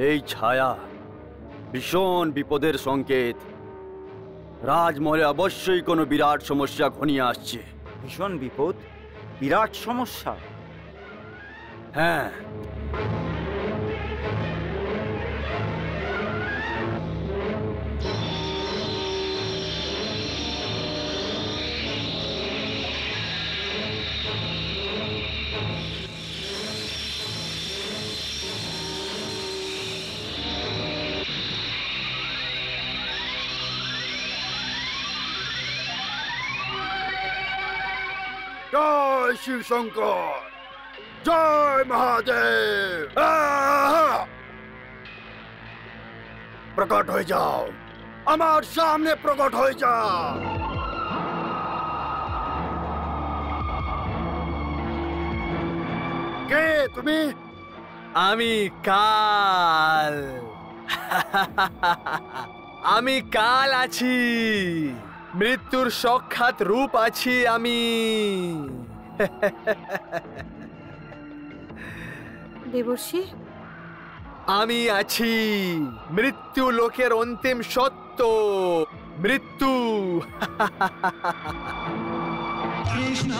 এই ছায়া ভীষণ বিপদের সংকেত। রাজমহলে অবশ্যই কোনো বিরাট সমস্যা ঘনিয়ে আসছে। ভীষণ বিপদ? বিরাট সমস্যা? হ্যাঁ, জয় শিব শঙ্কর, জয় মহাদেব। প্রকট হয়ে যাও, আমার সামনে প্রকট হয়ে যাও। কে তুমি? আমি কাল। আমি কাল আছি, মৃত্যুর সাক্ষাৎ রূপ আছি আমি। দেবর্ষি, আমি আছি মৃত্যু লোকের অন্তিম সত্য, মৃত্যু। কৃষ্ণ।